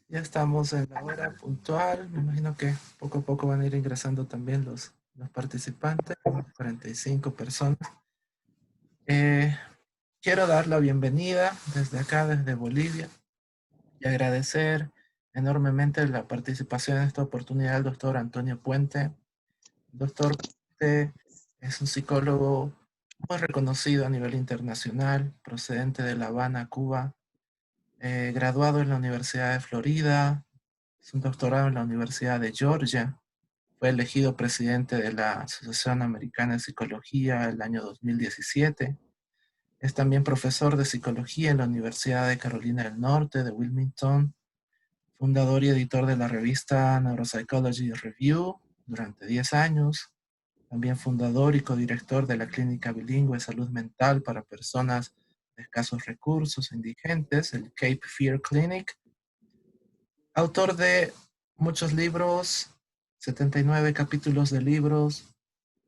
Ya estamos en la hora puntual. Me imagino que poco a poco van a ir ingresando también los participantes, 45 personas. Eh, Quiero dar la bienvenida desde acá, desde Bolivia, y agradecer enormemente la participación en esta oportunidad del doctor Antonio Puente. El doctor Puente es un psicólogo muy reconocido a nivel internacional, procedente de La Habana, Cuba, graduado en la Universidad de Florida, es un doctorado en la Universidad de Georgia. Fue elegido presidente de la Asociación Americana de Psicología el año 2017. Es también profesor de psicología en la Universidad de Carolina del Norte de Wilmington, fundador y editor de la revista Neuropsychology Review durante 10 años, también fundador y codirector de la Clínica Bilingüe de Salud Mental para Personas de Escasos Recursos e Indigentes, el Cape Fear Clinic, autor de muchos libros, 79 capítulos de libros,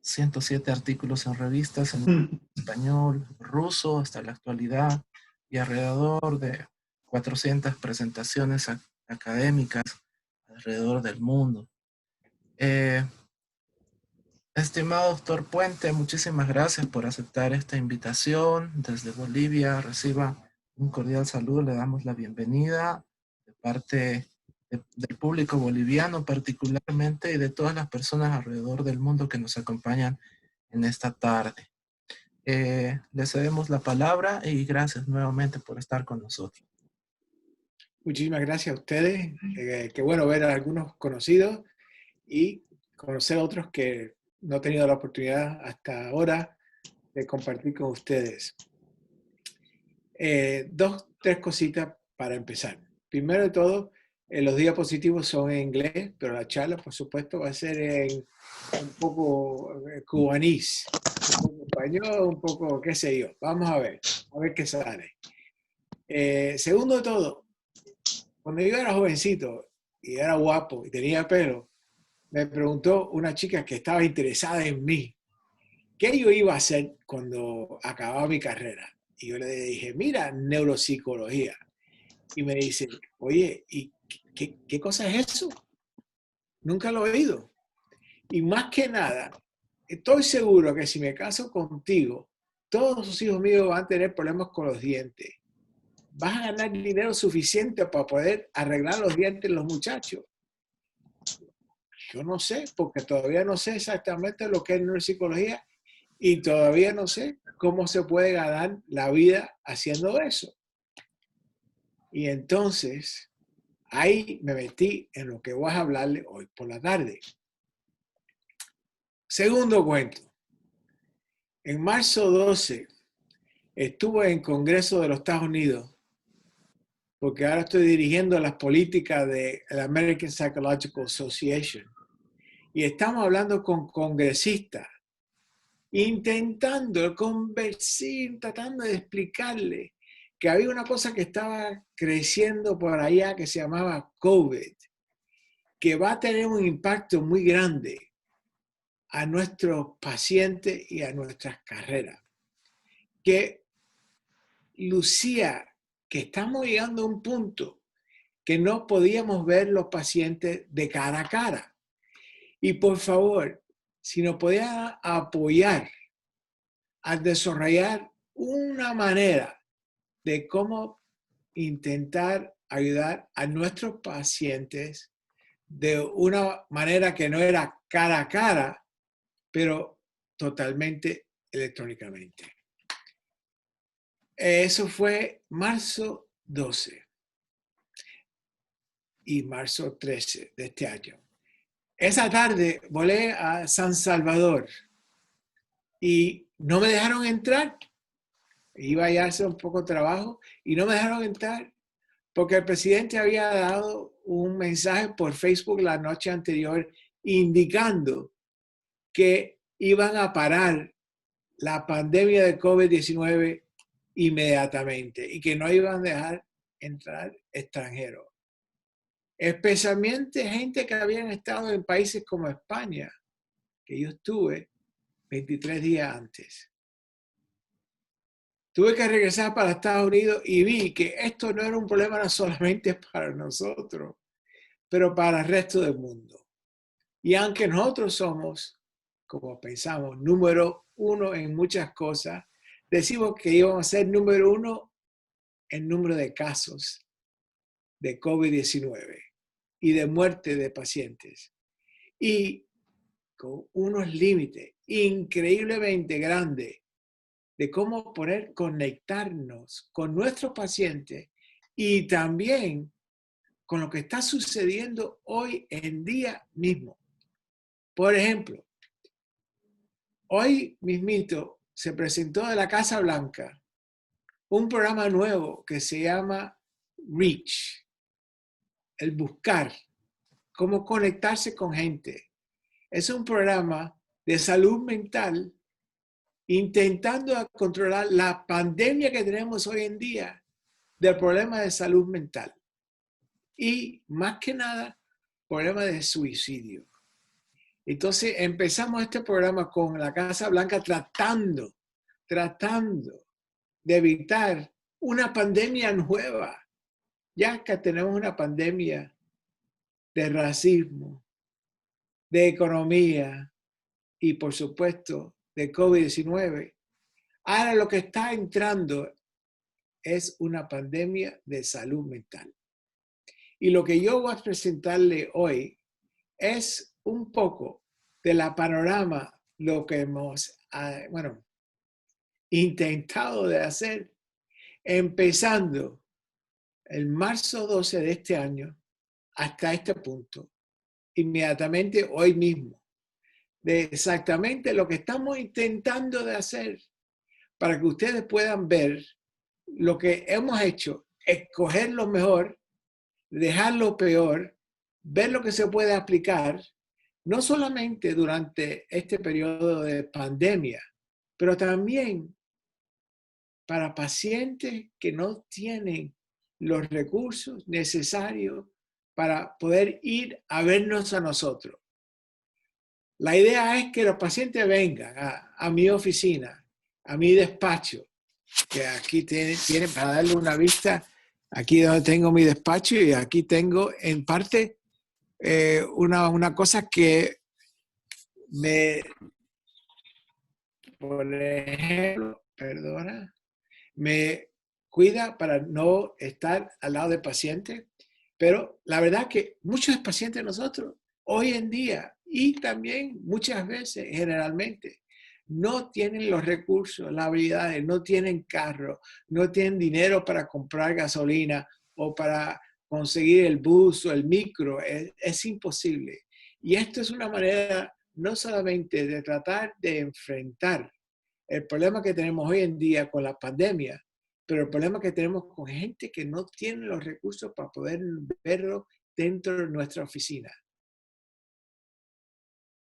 107 artículos en revistas en español, ruso hasta la actualidad y alrededor de 400 presentaciones académicas alrededor del mundo. Eh, Estimado doctor Puente, muchísimas gracias por aceptar esta invitación desde Bolivia. Reciba un cordial saludo, le damos la bienvenida de parte del público boliviano particularmente y de todas las personas alrededor del mundo que nos acompañan en esta tarde. Le cedemos la palabra y gracias nuevamente por estar con nosotros. Muchísimas gracias a ustedes. Qué bueno ver a algunos conocidos y conocer a otros que no he tenido la oportunidad hasta ahora de compartir con ustedes. Tres cositas para empezar. Primero de todo, los diapositivos son en inglés, pero la charla, por supuesto, va a ser en un poco cubanís, un poco español, un poco qué sé yo. Vamos a ver qué sale. Segundo de todo, cuando yo era jovencito y era guapo y tenía pelo, me preguntó una chica que estaba interesada en mí, ¿qué yo iba a hacer cuando acababa mi carrera? Y yo le dije, mira, neuropsicología. Y me dice, oye, ¿y qué cosa es eso? Nunca lo he oído. Y más que nada, estoy seguro que si me caso contigo, todos los hijos míos van a tener problemas con los dientes. Vas a ganar dinero suficiente para poder arreglar los dientes de los muchachos. Yo no sé, porque todavía no sé exactamente lo que es neuropsicología y todavía no sé cómo se puede ganar la vida haciendo eso. Y entonces, ahí me metí en lo que voy a hablarle hoy por la tarde. Segundo cuento. En marzo 12 estuve en Congreso de los Estados Unidos, porque ahora estoy dirigiendo las políticas de la American Psychological Association. Y estamos hablando con congresistas, intentando conversar, tratando de explicarle que había una cosa que estaba creciendo por allá que se llamaba COVID, que va a tener un impacto muy grande a nuestros pacientes y a nuestras carreras. Que lucía que estamos llegando a un punto que no podíamos ver los pacientes de cara a cara. Y por favor, si nos podía apoyar a desarrollar una manera de cómo intentar ayudar a nuestros pacientes de una manera que no era cara a cara, pero totalmente electrónicamente. Eso fue marzo 12 y marzo 13 de este año. Esa tarde volé a San Salvador y no me dejaron entrar. Iba a hacer un poco de trabajo y no me dejaron entrar porque el presidente había dado un mensaje por Facebook la noche anterior indicando que iban a parar la pandemia de COVID-19 inmediatamente y que no iban a dejar entrar extranjeros. Especialmente gente que habían estado en países como España, que yo estuve 23 días antes. tuve que regresar para Estados Unidos y vi que esto no era un problema no solamente para nosotros, pero para el resto del mundo. Y aunque nosotros somos, como pensamos, número uno en muchas cosas, decimos que íbamos a ser número uno en número de casos de COVID-19 y de muerte de pacientes. Y con unos límites increíblemente grandes de cómo poder conectarnos con nuestros pacientes y también con lo que está sucediendo hoy en día mismo. Por ejemplo, hoy mismito se presentó de la Casa Blanca un programa nuevo que se llama Reach, el buscar, cómo conectarse con gente. Es un programa de salud mental intentando controlar la pandemia que tenemos hoy en día del problema de salud mental y más que nada problema de suicidio. Entonces empezamos este programa con la Casa Blanca tratando de evitar una pandemia nueva, ya que tenemos una pandemia de racismo, de economía y por supuesto de COVID-19. Ahora lo que está entrando es una pandemia de salud mental. Y lo que yo voy a presentarle hoy es un poco de la panorama, lo que hemos, intentado de hacer, empezando el marzo 12 de este año hasta este punto, inmediatamente hoy mismo, de exactamente lo que estamos intentando de hacer para que ustedes puedan ver lo que hemos hecho, escoger lo mejor, dejar lo peor, ver lo que se puede aplicar, no solamente durante este periodo de pandemia, pero también para pacientes que no tienen los recursos necesarios para poder ir a vernos a nosotros. La idea es que los pacientes vengan a mi oficina, a mi despacho, que aquí tienen para darle una vista, aquí donde tengo mi despacho y aquí tengo en parte una cosa que por ejemplo, perdona, me cuida para no estar al lado del paciente, pero la verdad que muchos pacientes de nosotros hoy en día y también muchas veces generalmente no tienen los recursos, las habilidades, no tienen carro, no tienen dinero para comprar gasolina o para conseguir el bus o el micro, es imposible. Y esto es una manera no solamente de tratar de enfrentar el problema que tenemos hoy en día con la pandemia, pero el problema que tenemos con gente que no tiene los recursos para poder verlo dentro de nuestra oficina.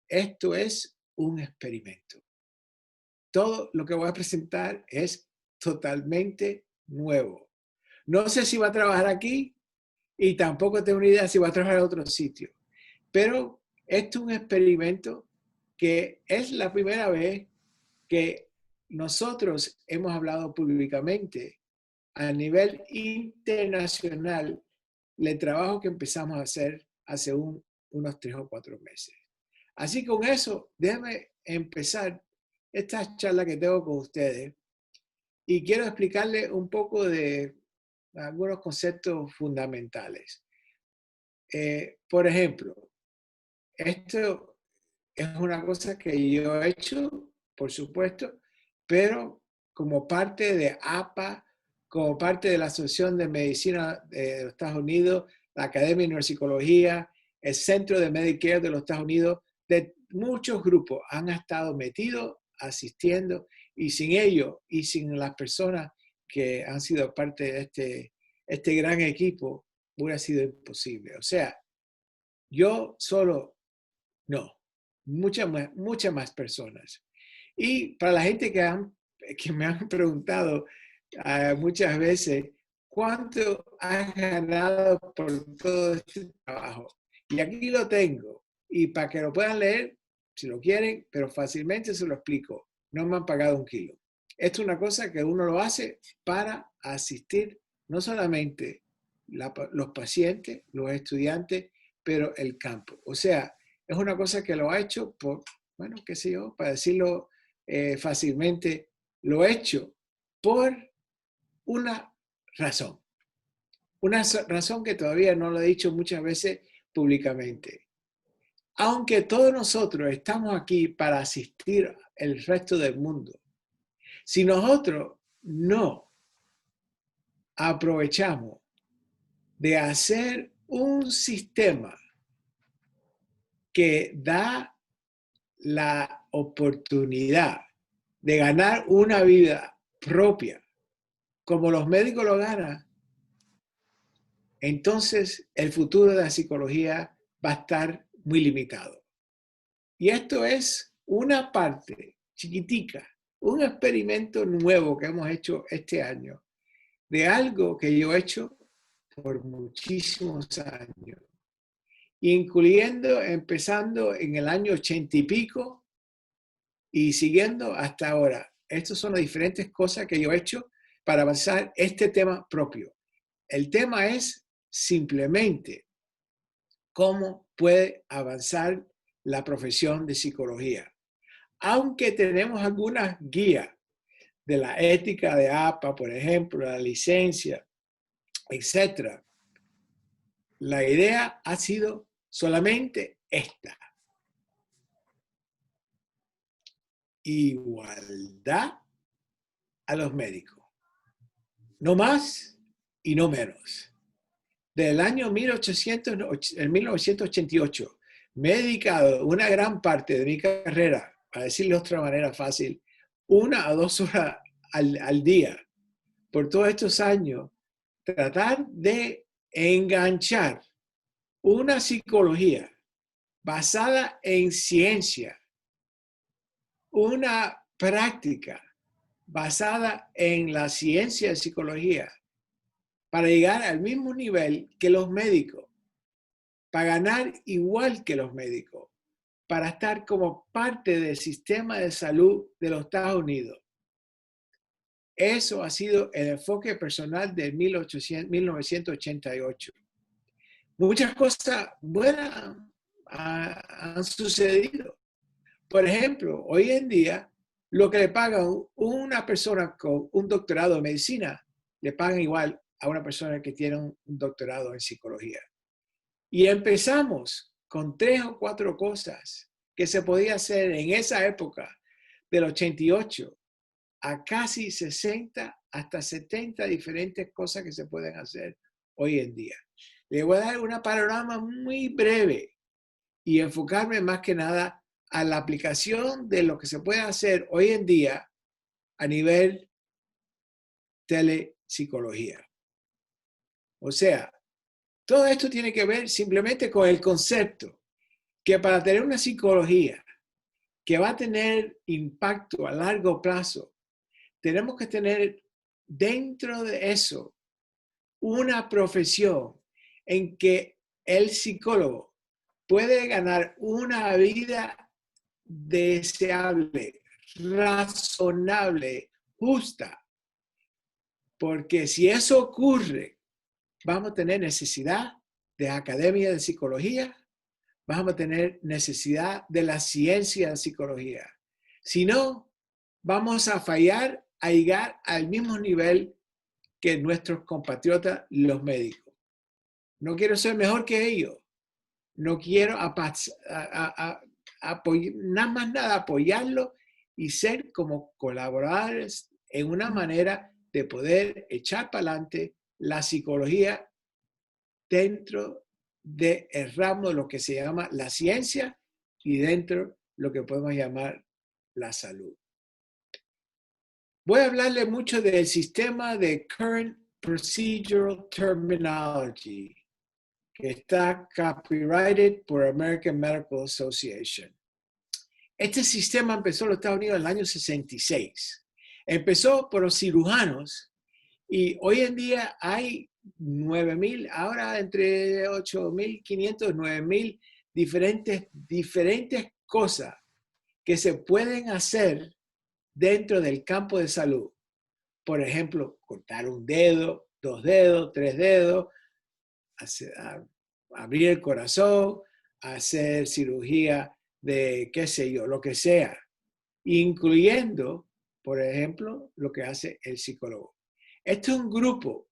Esto es un experimento. Todo lo que voy a presentar es totalmente nuevo. No sé si va a trabajar aquí y tampoco tengo una idea si va a trabajar en otro sitio. Pero esto es un experimento que es la primera vez que nosotros hemos hablado públicamente a nivel internacional del trabajo que empezamos a hacer hace unos 3 o 4 meses. Así con eso, déjenme empezar esta charla que tengo con ustedes y quiero explicarles un poco de algunos conceptos fundamentales. Por ejemplo, esto es una cosa que yo he hecho, por supuesto, pero como parte de APA, como parte de la Asociación de Medicina de los Estados Unidos, la Academia de Neuropsicología, el Centro de Medicare de los Estados Unidos, de muchos grupos han estado metidos, asistiendo, y sin ellos y sin las personas que han sido parte de este gran equipo, hubiera sido imposible. O sea, yo solo no, muchas más personas. Y para la gente que me han preguntado muchas veces, ¿cuánto has ganado por todo este trabajo? Y aquí lo tengo. Y para que lo puedan leer, si lo quieren, pero fácilmente se lo explico. No me han pagado un kilo. Esto es una cosa que uno lo hace para asistir no solamente los pacientes, los estudiantes, pero el campo. O sea, es una cosa que lo ha hecho por, bueno, qué sé yo, para decirlo fácilmente, lo he hecho por una razón. Una razón que todavía no lo he dicho muchas veces públicamente. Aunque todos nosotros estamos aquí para asistir al resto del mundo, si nosotros no aprovechamos de hacer un sistema que da la oportunidad de ganar una vida propia, como los médicos lo ganan, entonces el futuro de la psicología va a estar muy limitado. Y esto es una parte chiquitica, un experimento nuevo que hemos hecho este año, de algo que yo he hecho por muchísimos años, incluyendo, empezando en el año 80 y pico y siguiendo hasta ahora. Estas son las diferentes cosas que yo he hecho para avanzar este tema propio. El tema es simplemente cómo puede avanzar la profesión de psicología. Aunque tenemos algunas guías de la ética de APA, por ejemplo, la licencia, etc. La idea ha sido solamente esta. Igualdad a los médicos. No más y no menos. Del año 1988 me he dedicado una gran parte de mi carrera, para decirlo de otra manera fácil, 1 a 2 horas al día, por todos estos años, tratar de enganchar una psicología basada en ciencia, una práctica basada en la ciencia de psicología, para llegar al mismo nivel que los médicos, para ganar igual que los médicos, para estar como parte del sistema de salud de los Estados Unidos. Eso ha sido el enfoque personal de 1988. Muchas cosas buenas han sucedido. Por ejemplo, hoy en día, lo que le pagan una persona con un doctorado en medicina, le pagan igual a una persona que tiene un doctorado en psicología. Y empezamos con 3 o 4 cosas que se podía hacer en esa época del 88 a casi 60 hasta 70 diferentes cosas que se pueden hacer hoy en día. Le voy a dar una panorama muy breve y enfocarme más que nada a la aplicación de lo que se puede hacer hoy en día a nivel telepsicología. O sea, todo esto tiene que ver simplemente con el concepto que para tener una psicología que va a tener impacto a largo plazo, tenemos que tener dentro de eso una profesión en que el psicólogo puede ganar una vida deseable, razonable, justa. Porque si eso ocurre, vamos a tener necesidad de academia de psicología, vamos a tener necesidad de la ciencia de psicología. Si no, vamos a fallar a llegar al mismo nivel que nuestros compatriotas, los médicos. No quiero ser mejor que ellos. No quiero apoyarlo y ser como colaboradores en una manera de poder echar para adelante la psicología dentro del ramo de lo que se llama la ciencia y dentro de lo que podemos llamar la salud. Voy a hablarle mucho del sistema de Current Procedural Terminology, que está copyrighted por American Medical Association. Este sistema empezó en los Estados Unidos en el año 66. Empezó por los cirujanos y hoy en día hay 9,000, ahora entre 8,500 y 9,000 diferentes cosas que se pueden hacer dentro del campo de salud. Por ejemplo, cortar un dedo, 2 dedos, 3 dedos, abrir el corazón, hacer cirugía de qué sé yo, lo que sea, incluyendo, por ejemplo, lo que hace el psicólogo. Este es un grupo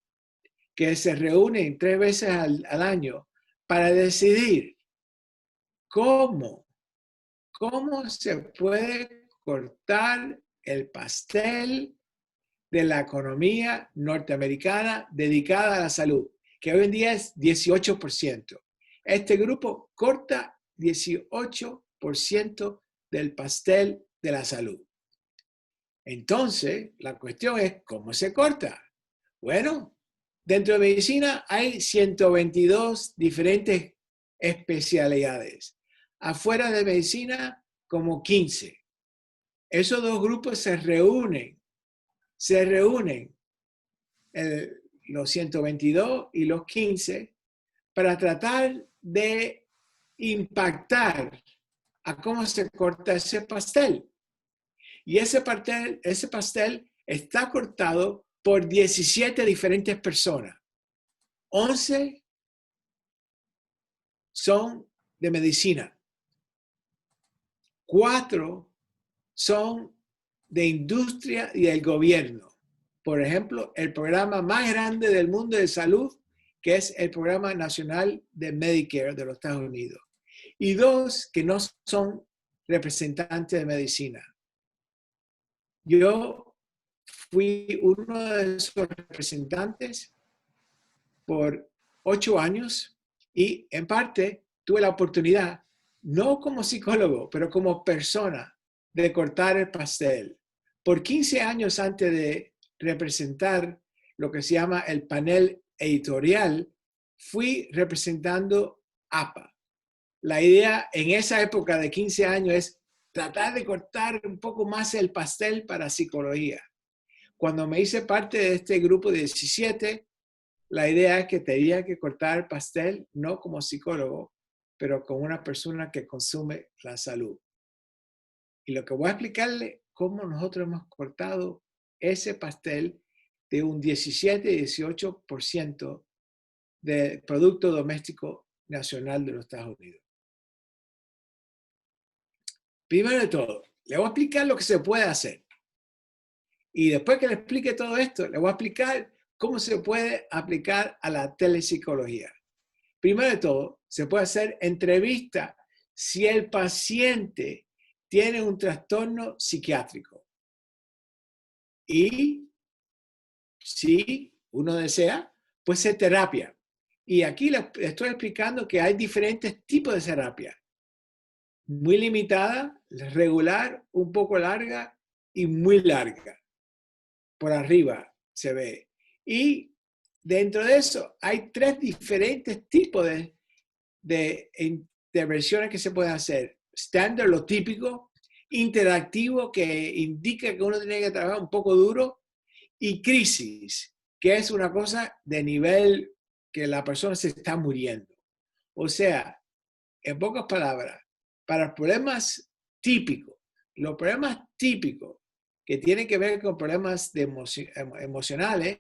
que se reúne 3 veces al año para decidir cómo se puede cortar el pastel de la economía norteamericana dedicada a la salud, que hoy en día es 18%. Este grupo corta 18% del pastel de la salud. Entonces, la cuestión es, ¿cómo se corta? Bueno, dentro de medicina hay 122 diferentes especialidades. Afuera de medicina, como 15. Esos dos grupos se reúnen los 122 y los 15 para tratar de impactar a cómo se corta ese pastel. Y ese pastel está cortado por 17 diferentes personas. 11 son de medicina. 4 son de industria y del gobierno. Por ejemplo, el programa más grande del mundo de salud, que es el Programa Nacional de Medicare de los Estados Unidos. Y 2 que no son representantes de medicina. Yo fui uno de esos representantes por 8 años y en parte tuve la oportunidad, no como psicólogo, pero como persona, de cortar el pastel. Por 15 años antes de representar lo que se llama el panel editorial, fui representando APA. La idea en esa época de 15 años es tratar de cortar un poco más el pastel para psicología. Cuando me hice parte de este grupo de 17, la idea es que tenía que cortar el pastel, no como psicólogo, pero como una persona que consume la salud. Y lo que voy a explicarle, cómo nosotros hemos cortado ese pastel de un 17-18% del Producto Doméstico Nacional de los Estados Unidos. Primero de todo, le voy a explicar lo que se puede hacer. Y después que le explique todo esto, le voy a explicar cómo se puede aplicar a la telepsicología. Primero de todo, se puede hacer entrevista si el paciente tiene un trastorno psiquiátrico. Y si uno desea, pues hacer terapia. Y aquí le estoy explicando que hay diferentes tipos de terapia. Muy limitada, regular, un poco larga y muy larga. Por arriba se ve. Y dentro de eso hay 3 diferentes tipos de intervenciones que se pueden hacer. Estándar, lo típico. Interactivo, que indica que uno tiene que trabajar un poco duro. Y crisis, que es una cosa de nivel que la persona se está muriendo. O sea, en pocas palabras, para problemas típicos, los problemas típicos que tienen que ver con problemas emocionales,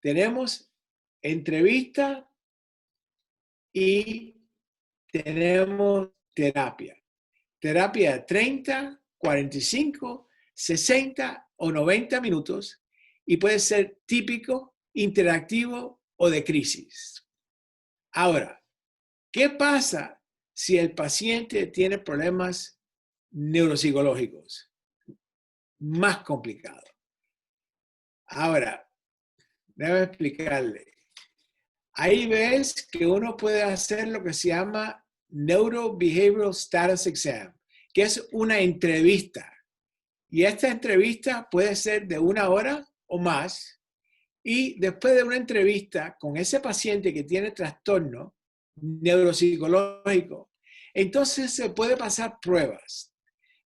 tenemos entrevista y tenemos terapia. Terapia de 30, 45, 60 o 90 minutos y puede ser típico, interactivo o de crisis. Ahora, ¿qué pasa si el paciente tiene problemas neuropsicológicos? Más complicado. Ahora, déjame explicarle. Ahí ves que uno puede hacer lo que se llama Neurobehavioral Status Exam, que es una entrevista. Y esta entrevista puede ser de 1 hora o más. Y después de una entrevista con ese paciente que tiene trastorno neuropsicológico, entonces se puede pasar pruebas.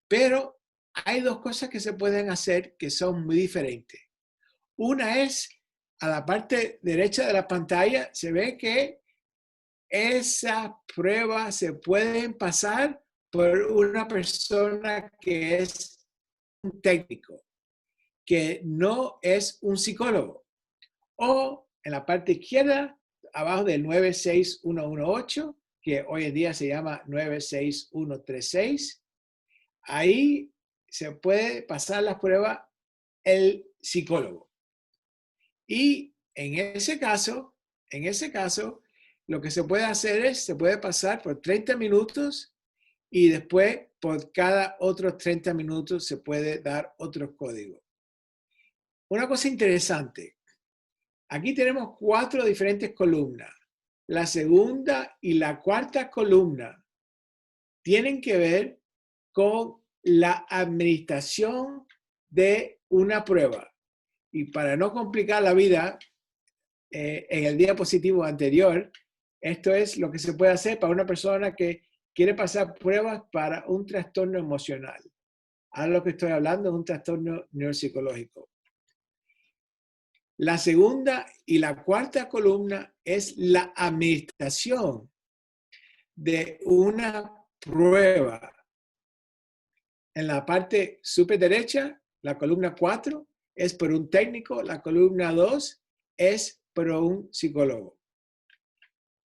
Pero hay 2 cosas que se pueden hacer que son muy diferentes. Una es, a la parte derecha de la pantalla, se ve que esas pruebas se pueden pasar por una persona que es un técnico que no es un psicólogo. O en la parte izquierda, abajo del 96118, que hoy en día se llama 96136, ahí se puede pasar las pruebas el psicólogo. Y en ese caso, lo que se puede hacer es, se puede pasar por 30 minutos y después por cada otros 30 minutos se puede dar otro código. Una cosa interesante, aquí tenemos 4 diferentes columnas. La segunda y la cuarta columna tienen que ver con la administración de una prueba. Y para no complicar la vida, en el diapositivo anterior, esto es lo que se puede hacer para una persona que quiere pasar pruebas para un trastorno emocional. Ahora lo que estoy hablando es un trastorno neuropsicológico. La segunda y la cuarta columna es la administración de una prueba. En la parte superior derecha, la columna 4 es por un técnico, la columna 2 es por un psicólogo.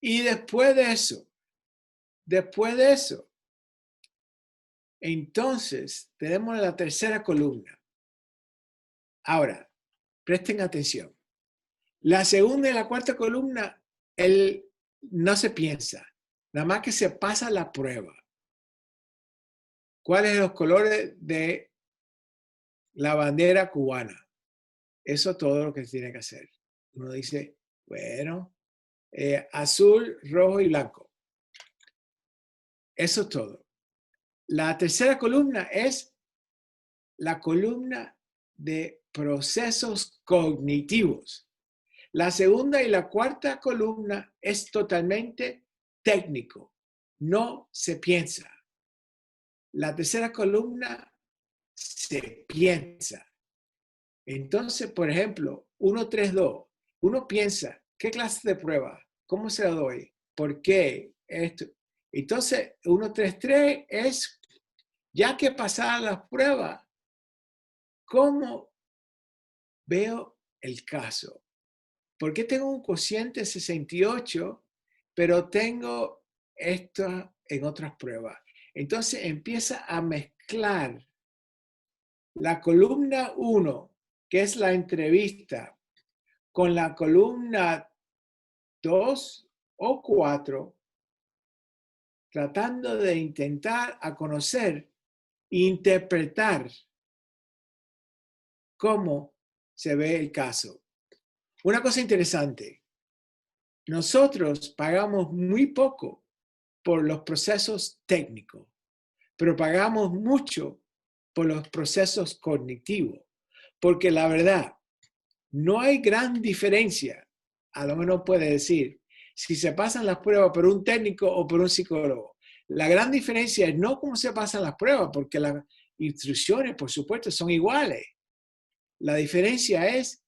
Y después de eso, entonces tenemos la tercera columna. Ahora, presten atención. La segunda y la cuarta columna, no se piensa, nada más que se pasa la prueba. ¿Cuáles son los colores de la bandera cubana? Eso es todo lo que se tiene que hacer. Uno dice, bueno, azul, rojo y blanco. Eso es todo. La tercera columna es la columna de procesos cognitivos. La segunda y la cuarta columna es totalmente técnico. No se piensa. La tercera columna se piensa. Entonces, por ejemplo, 132, uno piensa, ¿qué clase de prueba? ¿Cómo se la doy? ¿Por qué? Esto. Entonces, 133 es, ya que pasaron las pruebas, ¿cómo veo el caso? ¿Por qué tengo un cociente 68, pero tengo esto en otras pruebas? Entonces empieza a mezclar la columna 1, que es la entrevista, con la columna 2 o 4, tratando de intentar a conocer e interpretar cómo se ve el caso. Una cosa interesante, nosotros pagamos muy poco por los procesos técnicos, pero pagamos mucho por los procesos cognitivos, porque la verdad, no hay gran diferencia, a lo menos puede decir, si se pasan las pruebas por un técnico o por un psicólogo. La gran diferencia es no cómo se pasan las pruebas, porque las instrucciones, por supuesto, son iguales. La diferencia es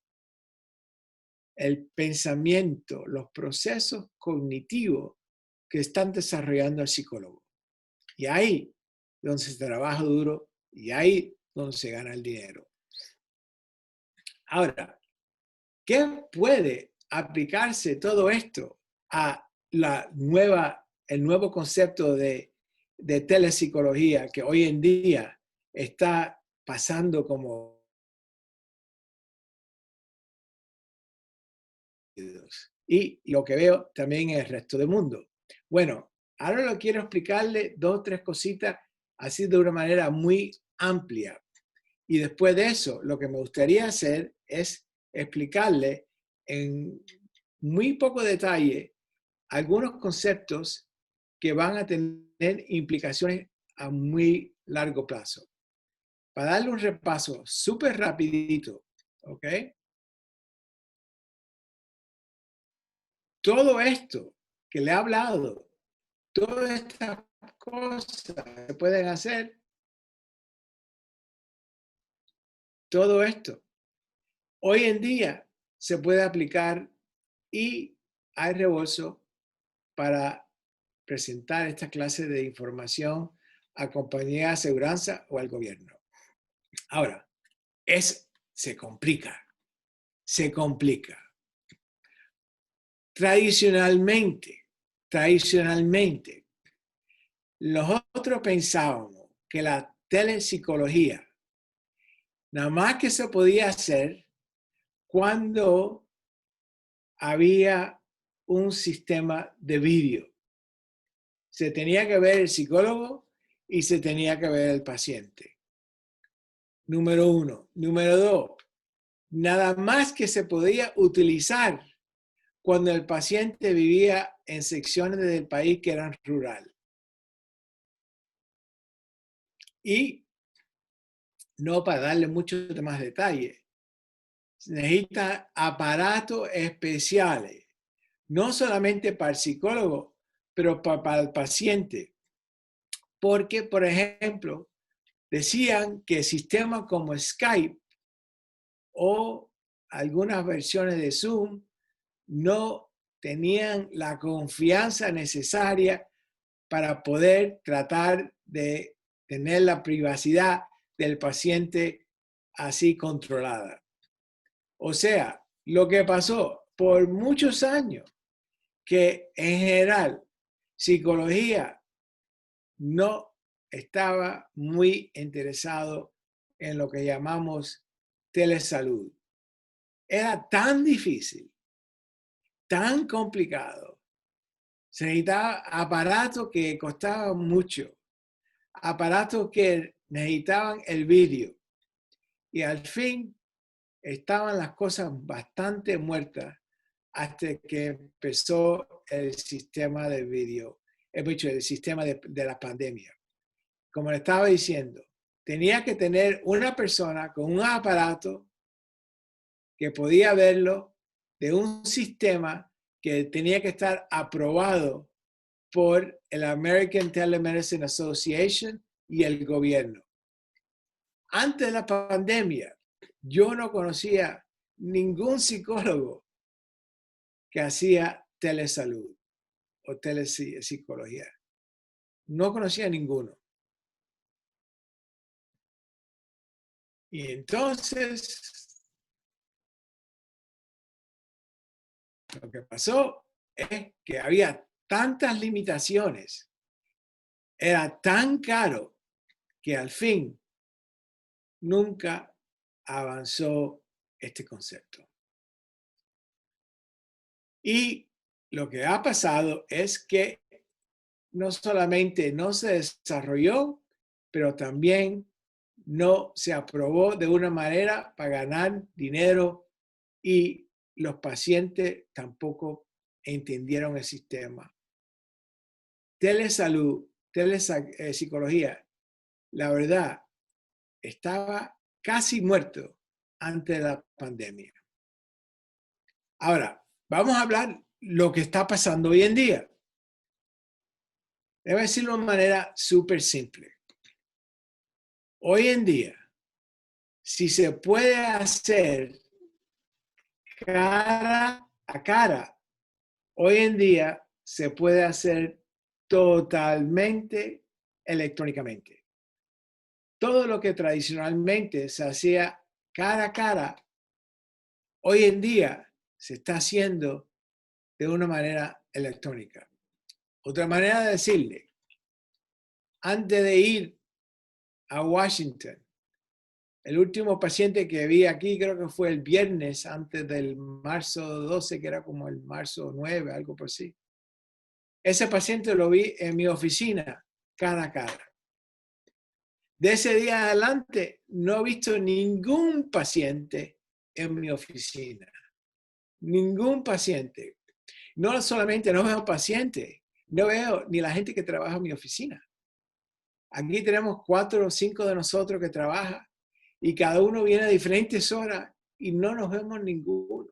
el pensamiento, los procesos cognitivos que están desarrollando el psicólogo. Y ahí donde se trabaja duro y ahí donde se gana el dinero. Ahora, ¿qué puede aplicarse todo esto a el nuevo concepto de telepsicología que hoy en día está pasando como... Y lo que veo también en el resto del mundo. Bueno, ahora lo quiero explicarle 2 o 3 cositas así de una manera muy amplia. Y después de eso, lo que me gustaría hacer es explicarle en muy poco detalle algunos conceptos que van a tener implicaciones a muy largo plazo. Para darle un repaso súper rapidito, ¿ok? Todo esto que le he hablado, todas estas cosas se pueden hacer, todo esto, hoy en día se puede aplicar y hay reembolso para presentar esta clase de información a compañías de aseguranza o al gobierno. Ahora, se complica. Tradicionalmente, nosotros pensábamos que la telepsicología nada más que se podía hacer cuando había un sistema de vídeo. Se tenía que ver el psicólogo y se tenía que ver el paciente. Número 1. Número 2. Nada más que se podía utilizar cuando el paciente vivía en secciones del país que eran rural. Y no para darle mucho más detalle, se necesita aparatos especiales, no solamente para el psicólogo, pero para el paciente. Porque, por ejemplo, decían que sistemas como Skype o algunas versiones de Zoom no tenían la confianza necesaria para poder tratar de tener la privacidad del paciente así controlada. O sea, lo que pasó por muchos años, que en general psicología no estaba muy interesado en lo que llamamos telesalud. Era tan difícil, tan complicado. Se necesitaba aparatos que costaban mucho, aparatos que necesitaban el vídeo. Y al fin estaban las cosas bastante muertas hasta que empezó el sistema de vídeo, el sistema de la pandemia. Como le estaba diciendo, tenía que tener una persona con un aparato que podía verlo de un sistema que tenía que estar aprobado por el American Telemedicine Association y el gobierno. Antes de la pandemia, yo no conocía ningún psicólogo que hacía telesalud o telepsicología. No conocía ninguno. Y entonces, lo que pasó es que había tantas limitaciones, era tan caro que al fin nunca avanzó este concepto. Y lo que ha pasado es que no solamente no se desarrolló, pero también no se aprobó de una manera para ganar dinero y los pacientes tampoco entendieron el sistema. Telesalud, telepsicología, la verdad, estaba casi muerto antes de la pandemia. Ahora, vamos a hablar lo que está pasando hoy en día. Debo decirlo de una manera súper simple. Hoy en día, si se puede hacer cara a cara, hoy en día se puede hacer totalmente electrónicamente. Todo lo que tradicionalmente se hacía cara a cara, hoy en día se está haciendo de una manera electrónica. Otra manera de decirle, antes de ir a Washington, el último paciente que vi aquí creo que fue el viernes antes del marzo 12, que era como el marzo 9, algo por así. Ese paciente lo vi en mi oficina, cara a cara. De ese día adelante no he visto ningún paciente en mi oficina. Ningún paciente. No solamente no veo pacientes, no veo ni la gente que trabaja en mi oficina. Aquí tenemos 4 o 5 de nosotros que trabajan y cada uno viene a diferentes horas y no nos vemos ninguno.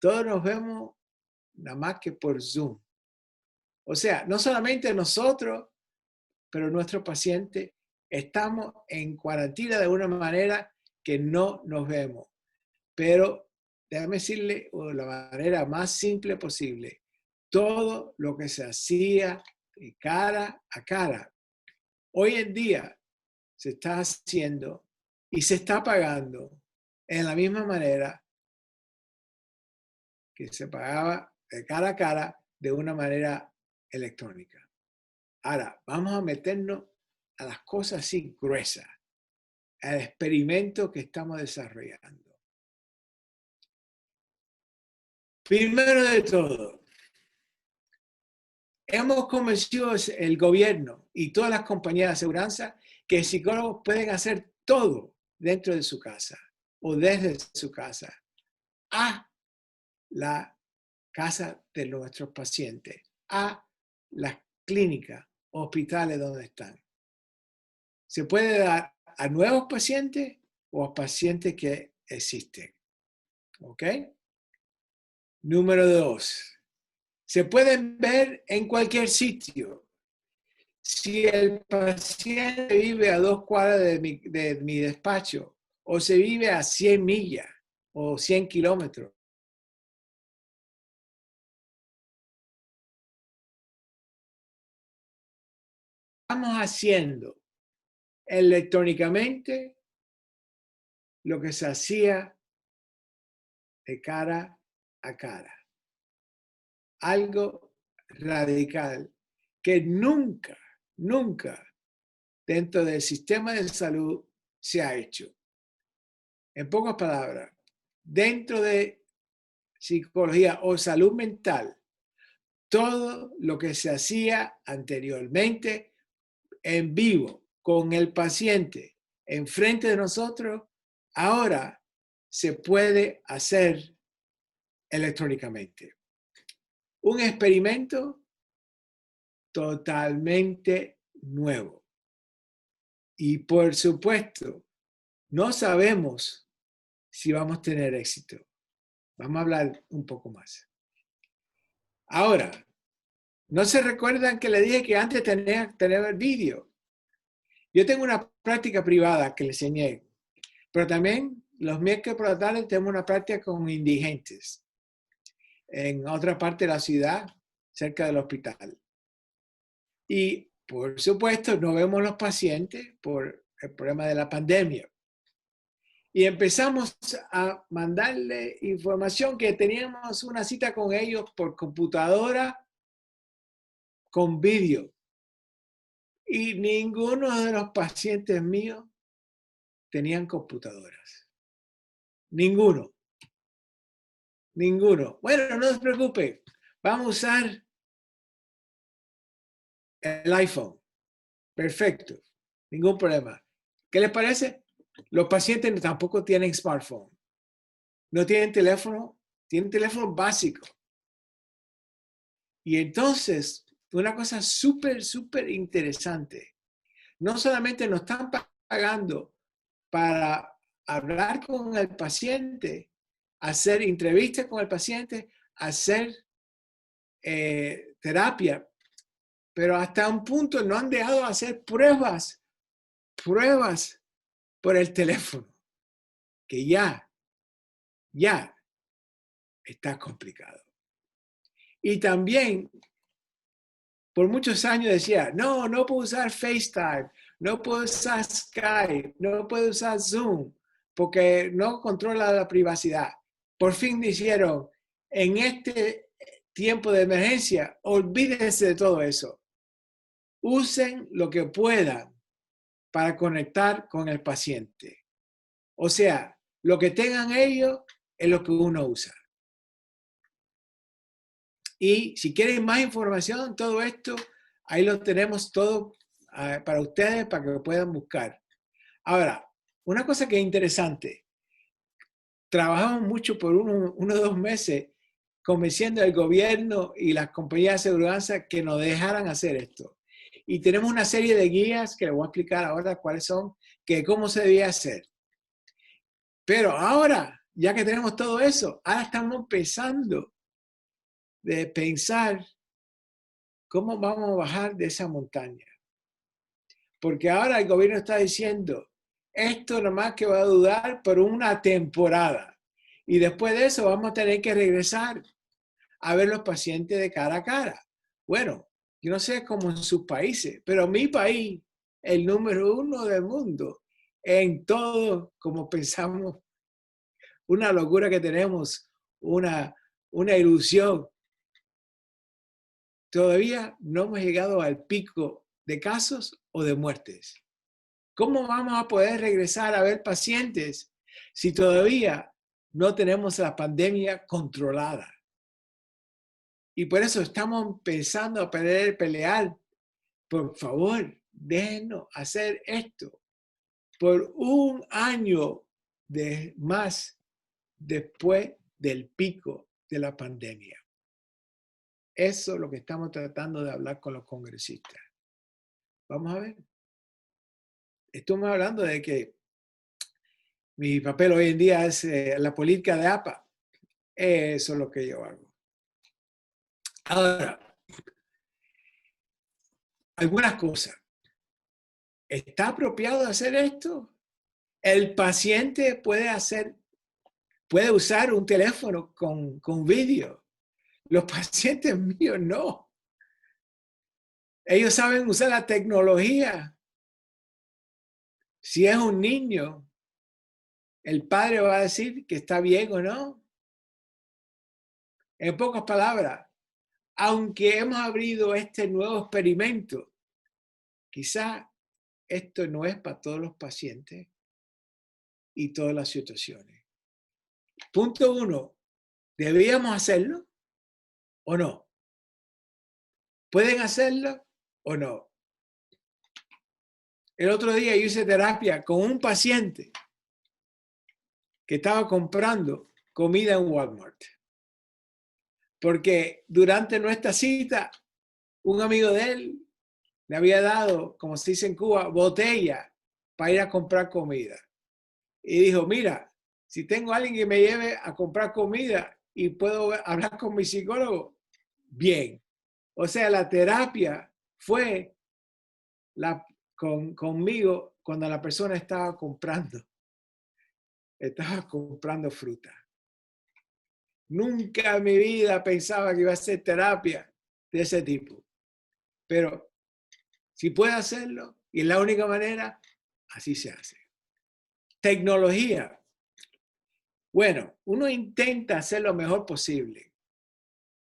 Todos nos vemos nada más que por Zoom. O sea, no solamente nosotros, pero nuestros pacientes estamos en cuarentena de una manera que no nos vemos. Pero déjame decirle de la manera más simple posible, todo lo que se hacía de cara a cara, hoy en día se está haciendo y se está pagando en la misma manera que se pagaba de cara a cara de una manera electrónica. Ahora, vamos a meternos a las cosas así gruesas, al experimento que estamos desarrollando. Primero de todo, hemos convencido el gobierno y todas las compañías de aseguranza que psicólogos pueden hacer todo dentro de su casa o desde su casa a la casa de nuestros pacientes, a las clínicas, hospitales donde están. Se puede dar a nuevos pacientes o a pacientes que existen. ¿Ok? Número 2. Se pueden ver en cualquier sitio. Si el paciente vive a 2 cuadras de mi despacho o se vive a 100 millas o 100 kilómetros, estamos haciendo electrónicamente lo que se hacía de cara a cara. Algo radical que nunca dentro del sistema de salud se ha hecho. En pocas palabras, dentro de psicología o salud mental, todo lo que se hacía anteriormente en vivo con el paciente enfrente de nosotros, ahora se puede hacer electrónicamente. Un experimento totalmente nuevo. Y por supuesto, no sabemos si vamos a tener éxito. Vamos a hablar un poco más. Ahora, ¿no se recuerdan que le dije que antes tenía que tener el vídeo? Yo tengo una práctica privada que le enseñé, pero también los miércoles por la tarde tenemos una práctica con indigentes en otra parte de la ciudad, cerca del hospital. Y por supuesto, no vemos los pacientes por el problema de la pandemia. Y empezamos a mandarle información que teníamos una cita con ellos por computadora con vídeo. Y ninguno de los pacientes míos tenían computadoras. Ninguno. Bueno, no se preocupe. Vamos a usar el iPhone. Perfecto. Ningún problema. ¿Qué les parece? Los pacientes tampoco tienen smartphone. No tienen teléfono. Tienen teléfono básico. Y entonces, una cosa súper interesante. No solamente nos están pagando para hablar con el paciente, hacer entrevistas con el paciente, hacer terapia, pero hasta un punto no han dejado de hacer pruebas por el teléfono, que ya está complicado. Y también, por muchos años decía, no puedo usar FaceTime, no puedo usar Skype, no puedo usar Zoom, porque no controla la privacidad. Por fin dijeron, en este tiempo de emergencia, olvídense de todo eso. Usen lo que puedan para conectar con el paciente. O sea, lo que tengan ellos es lo que uno usa. Y si quieren más información, todo esto, ahí lo tenemos todo para ustedes, para que lo puedan buscar. Ahora, una cosa que es interesante, trabajamos mucho por uno o 2 meses convenciendo al gobierno y las compañías de seguridad que nos dejaran hacer esto. Y tenemos una serie de guías que les voy a explicar ahora cuáles son, que cómo se debía hacer. Pero ahora, ya que tenemos todo eso, ahora estamos empezando de pensar cómo vamos a bajar de esa montaña. Porque ahora el gobierno está diciendo, esto nomás que va a durar por una temporada. Y después de eso vamos a tener que regresar a ver los pacientes de cara a cara. Bueno, yo no sé cómo en sus países, pero mi país, el número 1 del mundo, en todo como pensamos, una locura que tenemos, una ilusión. Todavía no hemos llegado al pico de casos o de muertes. ¿Cómo vamos a poder regresar a ver pacientes si todavía no tenemos la pandemia controlada? Y por eso estamos empezando a pelear. Por favor, déjenos hacer esto por un año más después del pico de la pandemia. Eso es lo que estamos tratando de hablar con los congresistas. Vamos a ver. Estamos hablando de que mi papel hoy en día es la política de APA. Eso es lo que yo hago. Ahora, algunas cosas. ¿Está apropiado hacer esto? El paciente puede usar un teléfono con vídeo. Los pacientes míos no. Ellos saben usar la tecnología. Si es un niño, el padre va a decir que está bien o no. En pocas palabras, aunque hemos abrido este nuevo experimento, quizá esto no es para todos los pacientes y todas las situaciones. Punto 1, ¿deberíamos hacerlo o no? ¿Pueden hacerlo o no? El otro día yo hice terapia con un paciente que estaba comprando comida en Walmart. Porque durante nuestra cita, un amigo de él le había dado, como se dice en Cuba, botella para ir a comprar comida. Y dijo, mira, si tengo a alguien que me lleve a comprar comida y puedo hablar con mi psicólogo, bien. O sea, la terapia fue conmigo cuando la persona estaba comprando fruta. Nunca en mi vida pensaba que iba a hacer terapia de ese tipo. Pero si puede hacerlo, y es la única manera, así se hace. Tecnología. Bueno, uno intenta hacer lo mejor posible,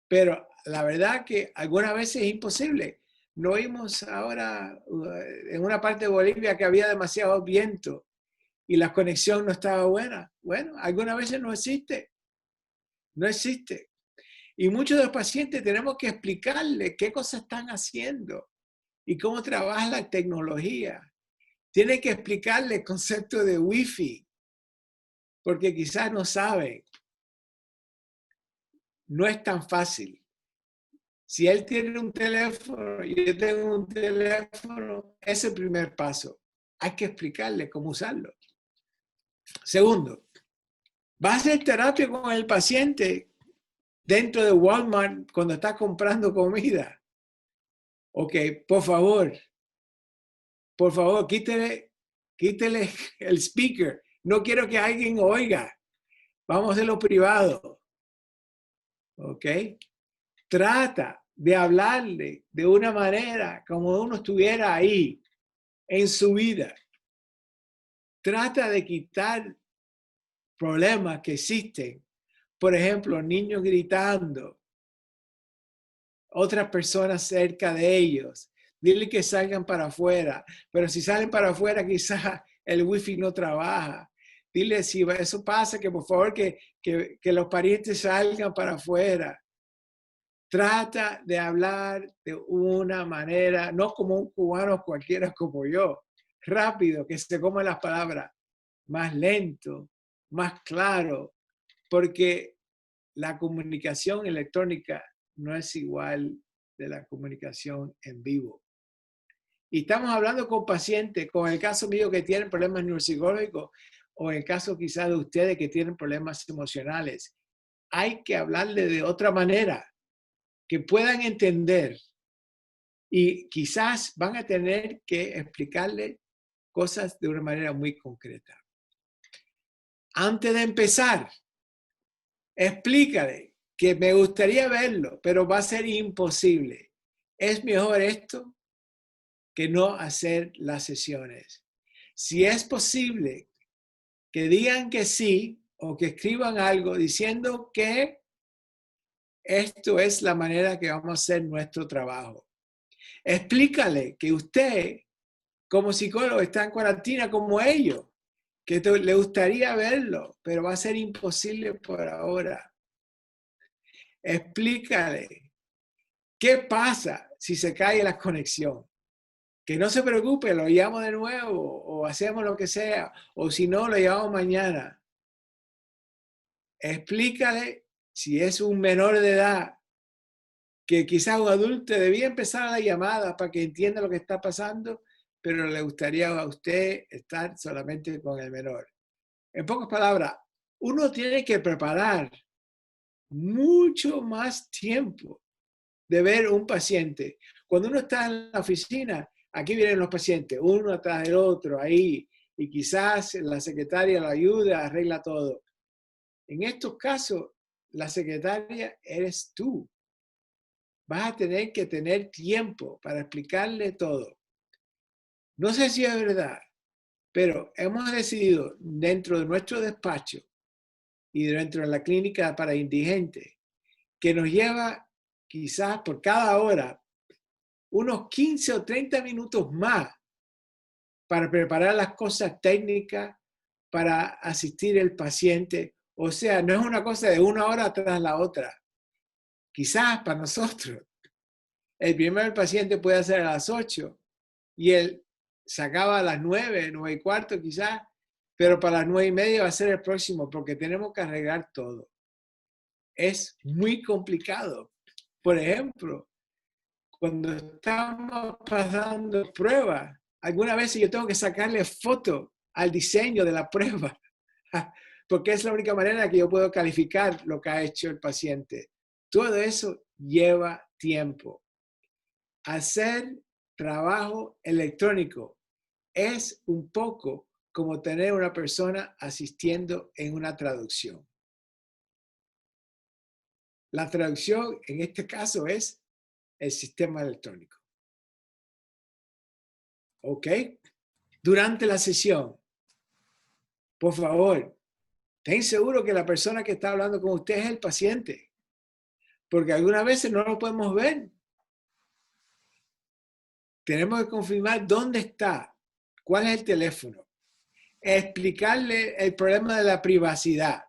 pero la verdad que algunas veces es imposible. No vimos ahora en una parte de Bolivia que había demasiado viento y la conexión no estaba buena. Bueno, algunas veces no existe. No existe. Y muchos de los pacientes tenemos que explicarles qué cosas están haciendo y cómo trabaja la tecnología. Tienen que explicarle el concepto de Wi-Fi, porque quizás no saben. No es tan fácil. Si él tiene un teléfono y yo tengo un teléfono, es el primer paso. Hay que explicarle cómo usarlo. Segundo, va a hacer terapia con el paciente dentro de Walmart cuando está comprando comida. Ok, por favor, quítele el speaker. No quiero que alguien oiga. Vamos a hacerlo privado. ¿Ok? Trata de hablarle de una manera como uno estuviera ahí en su vida. Trata de quitar problemas que existen. Por ejemplo, niños gritando, otras personas cerca de ellos. Dile que salgan para afuera, pero si salen para afuera quizás el wifi no trabaja. Dile si eso pasa, que por favor que los parientes salgan para afuera. Trata de hablar de una manera, no como un cubano cualquiera como yo, rápido, que se coman las palabras, más lento, más claro, porque la comunicación electrónica no es igual de la comunicación en vivo. Y estamos hablando con pacientes, con el caso mío que tienen problemas neuropsicológicos o el caso quizás de ustedes que tienen problemas emocionales. Hay que hablarle de otra manera, que puedan entender. Y quizás van a tener que explicarle cosas de una manera muy concreta. Antes de empezar, explícale que me gustaría verlo, pero va a ser imposible. Es mejor esto que no hacer las sesiones. Si es posible que digan que sí o que escriban algo diciendo que esto es la manera que vamos a hacer nuestro trabajo. Explícale que usted, como psicólogo, está en cuarentena como ellos, que le gustaría verlo, pero va a ser imposible por ahora. Explícale qué pasa si se cae la conexión. Que no se preocupe, lo llamo de nuevo o hacemos lo que sea, o si no, lo llamamos mañana. Explícale si es un menor de edad, que quizás un adulto debía empezar la llamada para que entienda lo que está pasando, pero le gustaría a usted estar solamente con el menor. En pocas palabras, uno tiene que preparar mucho más tiempo de ver un paciente. Cuando uno está en la oficina, aquí vienen los pacientes, uno atrás del otro, ahí, y quizás la secretaria lo ayuda, arregla todo. En estos casos, la secretaria eres tú. Vas a tener que tener tiempo para explicarle todo. No sé si es verdad, pero hemos decidido dentro de nuestro despacho y dentro de la clínica para indigentes que nos lleva quizás por cada hora unos 15 o 30 minutos más para preparar las cosas técnicas, para asistir al paciente. O sea, no es una cosa de una hora tras la otra. Quizás para nosotros, el primer paciente puede ser a las 8 y él se acaba a las 9, 9:15 quizás, pero para las 9:30 va a ser el próximo porque tenemos que arreglar todo. Es muy complicado. Por ejemplo, cuando estamos pasando pruebas, algunas veces yo tengo que sacarle foto al diseño de la prueba, porque es la única manera que yo puedo calificar lo que ha hecho el paciente. Todo eso lleva tiempo. Hacer trabajo electrónico es un poco como tener una persona asistiendo en una traducción. La traducción en este caso es el sistema electrónico. ¿Ok? Durante la sesión, por favor, ten seguro que la persona que está hablando con usted es el paciente, porque algunas veces no lo podemos ver. Tenemos que confirmar dónde está, cuál es el teléfono, explicarle el problema de la privacidad,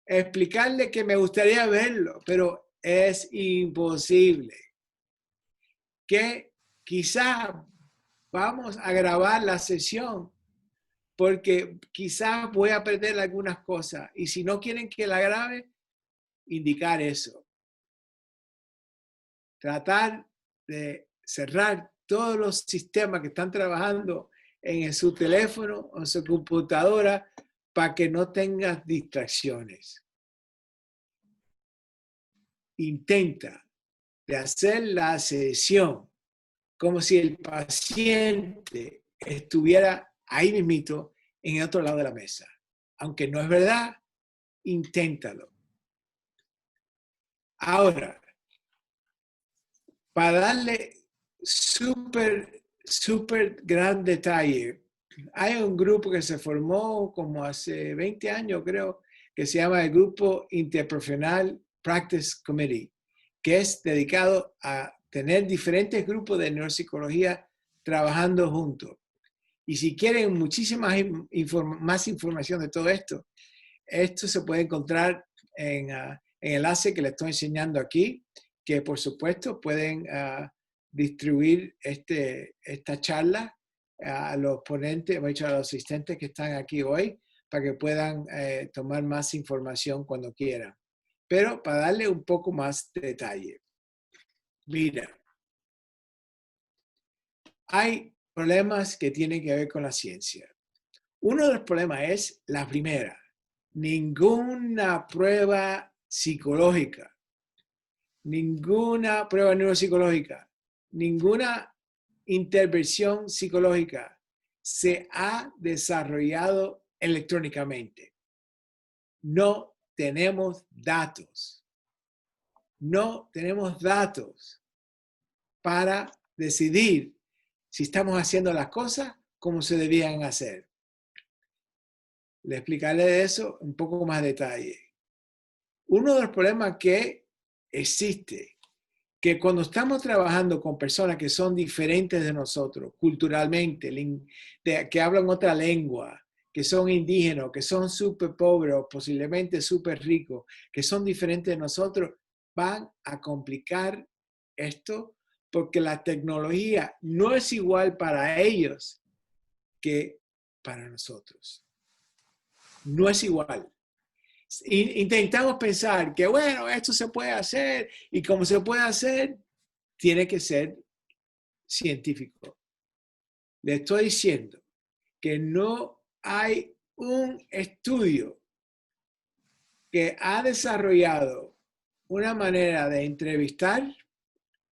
explicarle que me gustaría verlo, pero es imposible. Que quizás vamos a grabar la sesión porque quizás voy a perder algunas cosas y si no quieren que la grabe, indicar eso. Tratar de cerrar todos los sistemas que están trabajando en su teléfono o en su computadora para que no tengas distracciones. Intenta de hacer la sesión como si el paciente estuviera ahí mismito en el otro lado de la mesa. Aunque no es verdad, inténtalo. Ahora, para darle súper gran detalle, hay un grupo que se formó como hace 20 años, creo, que se llama el Grupo Interprofesional Practice Committee, que es dedicado a tener diferentes grupos de neuropsicología trabajando juntos. Y si quieren muchísima más información de todo esto, esto se puede encontrar en el enlace que les estoy enseñando aquí, que por supuesto pueden distribuir esta charla a los ponentes, hemos dicho a los asistentes que están aquí hoy, para que puedan tomar más información cuando quieran. Pero para darle un poco más de detalle. Mira, hay problemas que tienen que ver con la ciencia. Uno de los problemas es la primera. Ninguna prueba psicológica, ninguna prueba neuropsicológica, ninguna intervención psicológica se ha desarrollado electrónicamente. No tenemos datos. No tenemos datos para decidir si estamos haciendo las cosas como se debían hacer. Le explicaré de eso un poco más detalle. Uno de los problemas que existe, que cuando estamos trabajando con personas que son diferentes de nosotros, culturalmente, que hablan otra lengua, que son indígenas, que son súper pobres o posiblemente súper ricos, que son diferentes de nosotros, van a complicar esto porque la tecnología no es igual para ellos que para nosotros. No es igual. Intentamos pensar que, bueno, esto se puede hacer y como se puede hacer, tiene que ser científico. Le estoy diciendo que no hay un estudio que ha desarrollado una manera de entrevistar,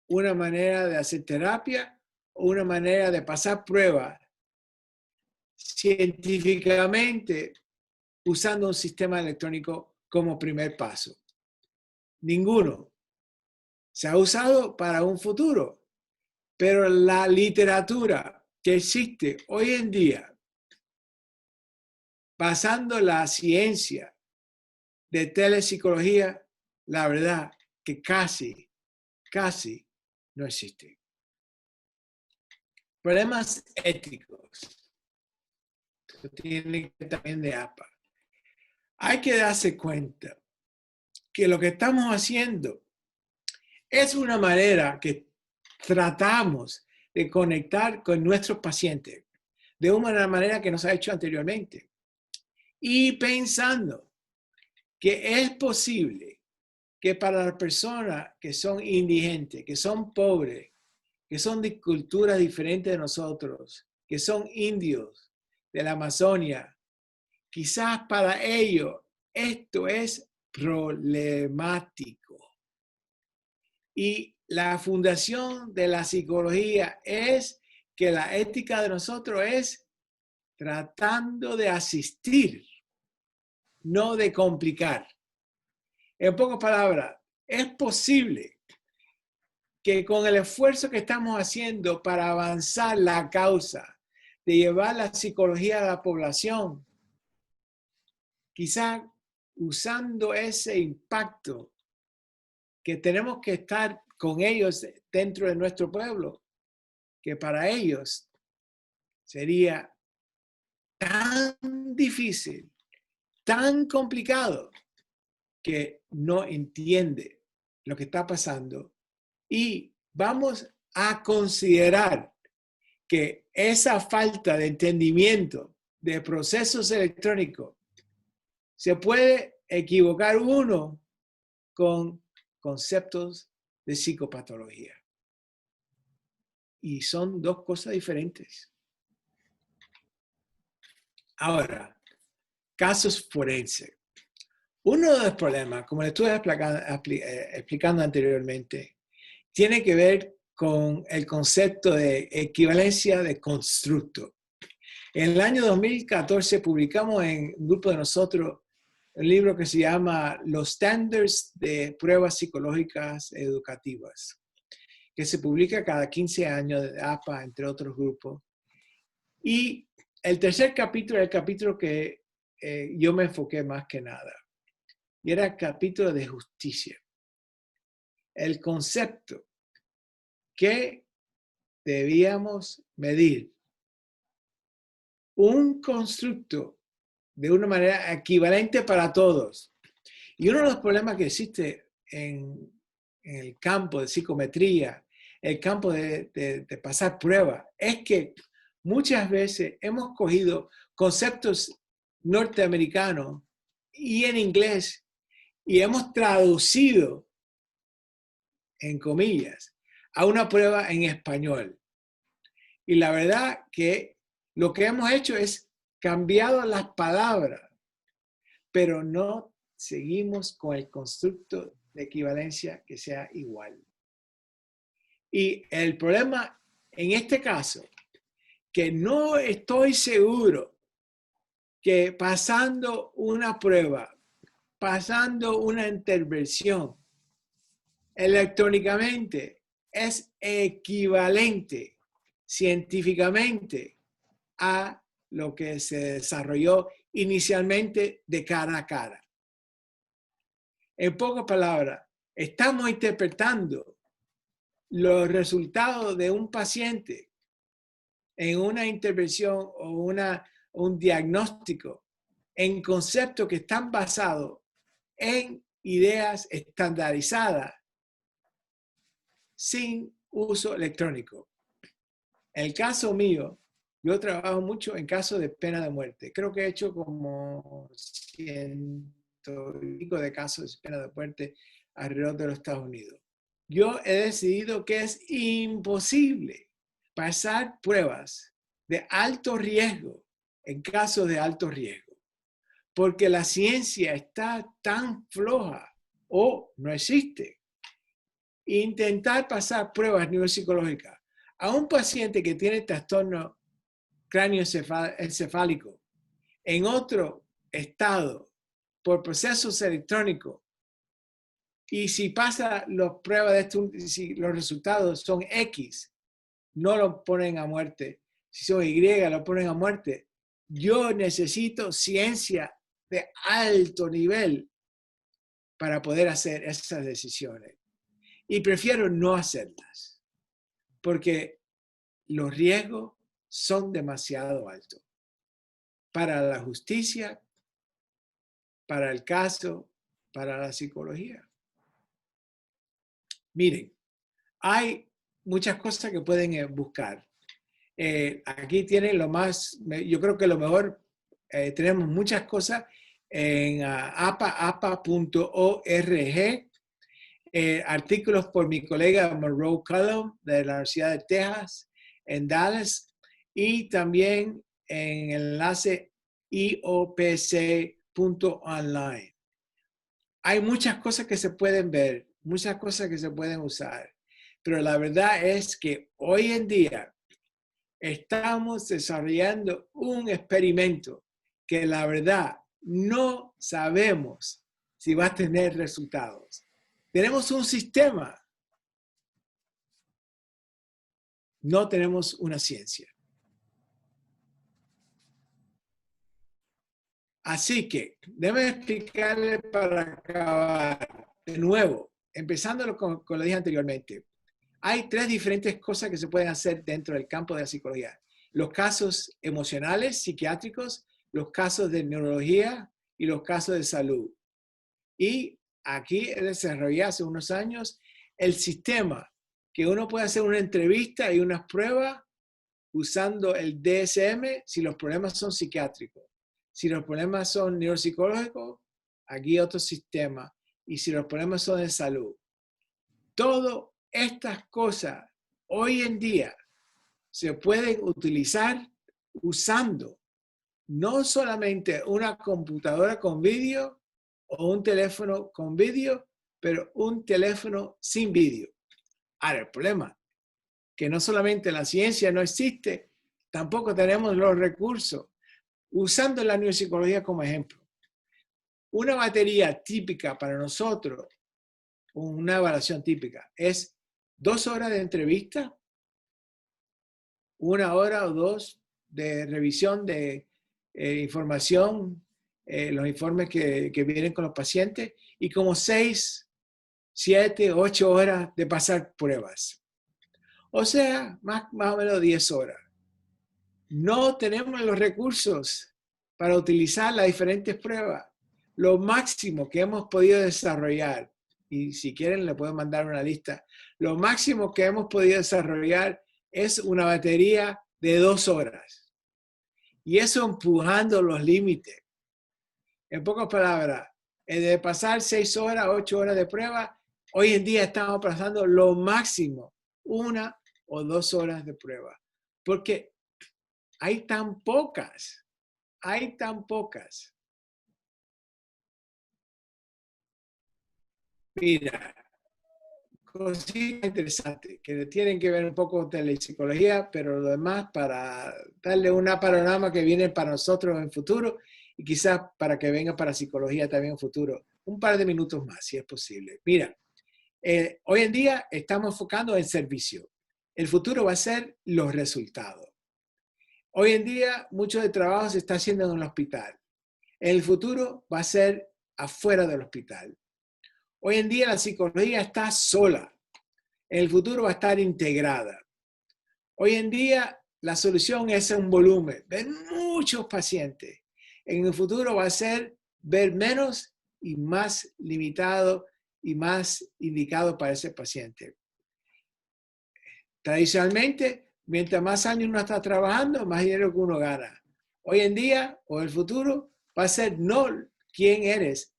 una manera de hacer terapia, una manera de pasar pruebas científicamente usando un sistema electrónico como primer paso. Ninguno. Se ha usado para un futuro, pero la literatura que existe hoy en día, basando la ciencia de telepsicología, la verdad que casi no existe. Problemas éticos. Esto tiene que también de APA. Hay que darse cuenta que lo que estamos haciendo es una manera que tratamos de conectar con nuestros pacientes de una manera que nos ha hecho anteriormente. Y pensando que es posible que para las personas que son indigentes, que son pobres, que son de culturas diferentes de nosotros, que son indios de la Amazonia, quizás para ellos esto es problemático. Y la fundación de la psicología es que la ética de nosotros es tratando de asistir, no de complicar. En pocas palabras, es posible que con el esfuerzo que estamos haciendo para avanzar la causa de llevar la psicología a la población, quizás usando ese impacto que tenemos que estar con ellos dentro de nuestro pueblo, que para ellos sería tan difícil, tan complicado, que no entiende lo que está pasando. Y vamos a considerar que esa falta de entendimiento de procesos electrónicos se puede equivocar uno con conceptos de psicopatología. Y son dos cosas diferentes. Ahora, casos forenses. Uno de los problemas, como le estuve explicando anteriormente, tiene que ver con el concepto de equivalencia de constructo. En el año 2014 publicamos en un grupo de nosotros un libro que se llama Los Standards de Pruebas Psicológicas Educativas, que se publica cada 15 años de APA, entre otros grupos. Y el tercer capítulo es el capítulo que yo me enfoqué más que nada. Y era el capítulo de justicia. El concepto que debíamos medir un constructo de una manera equivalente para todos. Y uno de los problemas que existe en el campo de psicometría, el campo de pasar pruebas, es que muchas veces hemos cogido conceptos norteamericanos y en inglés y hemos traducido, en comillas, a una prueba en español. Y la verdad que lo que hemos hecho es cambiado las palabras, pero no seguimos con el constructo de equivalencia que sea igual. Y el problema en este caso, que no estoy seguro que pasando una prueba, pasando una intervención electrónicamente es equivalente científicamente a lo que se desarrolló inicialmente de cara a cara. En pocas palabras, estamos interpretando los resultados de un paciente en una intervención o un diagnóstico en conceptos que están basados en ideas estandarizadas sin uso electrónico. En el caso mío, yo trabajo mucho en casos de pena de muerte. Creo que he hecho como 100 y pico de casos de pena de muerte alrededor de los Estados Unidos. Yo he decidido que es imposible pasar pruebas de alto riesgo en casos de alto riesgo, porque la ciencia está tan floja o no existe. Intentar pasar pruebas neuropsicológicas a un paciente que tiene trastorno cráneoencefálico en otro estado por procesos electrónicos, y si pasa las pruebas de esto, si los resultados son X, no lo ponen a muerte. Si son Y, lo ponen a muerte. Yo necesito ciencia de alto nivel para poder hacer esas decisiones. Y prefiero no hacerlas, porque los riesgos son demasiado altos para la justicia, para el caso, para la psicología. Miren, hay muchas cosas que pueden buscar. Aquí tienen lo más, yo creo que lo mejor, tenemos muchas cosas en apa.org, artículos por mi colega Monroe Cullum de la Universidad de Texas en Dallas, y también en el enlace iopc.online. Hay muchas cosas que se pueden ver, muchas cosas que se pueden usar, pero la verdad es que hoy en día estamos desarrollando un experimento que la verdad no sabemos si va a tener resultados. Tenemos un sistema, no tenemos una ciencia. Así que, déjame explicarle para acabar de nuevo, empezando con lo que dije anteriormente. Hay tres diferentes cosas que se pueden hacer dentro del campo de la psicología. Los casos emocionales, psiquiátricos, los casos de neurología y los casos de salud. Y aquí desarrollé hace unos años el sistema que uno puede hacer una entrevista y unas pruebas usando el DSM si los problemas son psiquiátricos. Si los problemas son neuropsicológicos, aquí otro sistema. Y si los problemas son de salud. Todas estas cosas hoy en día se pueden utilizar usando no solamente una computadora con vídeo o un teléfono con vídeo, pero un teléfono sin vídeo. Ahora, el problema es que no solamente la ciencia no existe, tampoco tenemos los recursos. Usando la neuropsicología como ejemplo, una batería típica para nosotros, una evaluación típica, es 2 horas de entrevista, 1 hora o 2 de revisión de información, los informes que vienen con los pacientes, y como 6, 7, 8 horas de pasar pruebas. O sea, más o menos 10 horas. No tenemos los recursos para utilizar las diferentes pruebas. Lo máximo que hemos podido desarrollar, y si quieren le puedo mandar una lista, lo máximo que hemos podido desarrollar es una batería de 2 horas. Y eso empujando los límites. En pocas palabras, de pasar 6 horas, 8 horas de prueba, hoy en día estamos pasando lo máximo, 1 o 2 horas de prueba. Porque hay tan pocas. Mira, cositas interesantes que tienen que ver un poco de la psicología, pero lo demás para darle un panorama que viene para nosotros en el futuro y quizás para que venga para psicología también en el futuro. Un par de minutos más, si es posible. Mira, hoy en día estamos enfocando en servicio. El futuro va a ser los resultados. Hoy en día, mucho de trabajo se está haciendo en el hospital. En el futuro va a ser afuera del hospital. Hoy en día la psicología está sola. En el futuro va a estar integrada. Hoy en día la solución es un volumen, ver muchos pacientes. En el futuro va a ser ver menos y más limitado y más indicado para ese paciente. Tradicionalmente, mientras más años uno está trabajando, más dinero que uno gana. Hoy en día o en el futuro va a ser no quién eres,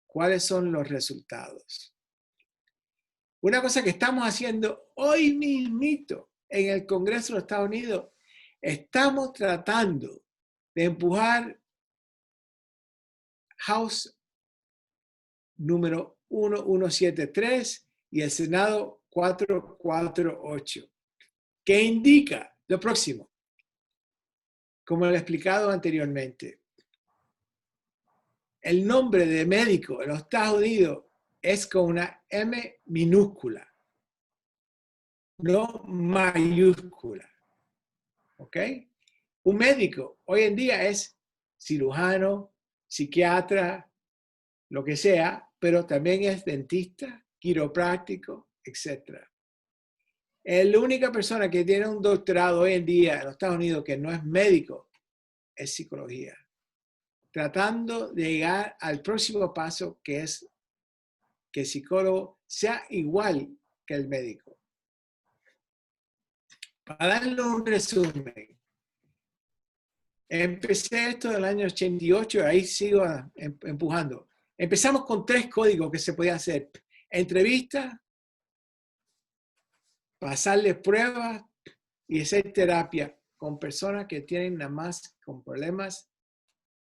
cuáles son los resultados. Una cosa que estamos haciendo hoy mismito en el Congreso de los Estados Unidos, estamos tratando de empujar House número 1173 y el Senado 448, que indica lo próximo, como lo he explicado anteriormente. El nombre de médico en los Estados Unidos es con una M minúscula, no mayúscula. ¿Ok? Un médico hoy en día es cirujano, psiquiatra, lo que sea, pero también es dentista, quiropráctico, etc. La única persona que tiene un doctorado hoy en día en los Estados Unidos que no es médico es psicología. Tratando de llegar al próximo paso, que es que el psicólogo sea igual que el médico. Para darle un resumen, empecé esto del año 88, ahí sigo empujando. Empezamos con 3 códigos que se podían hacer. Entrevistas, pasarle pruebas y hacer terapia con personas que tienen nada más con problemas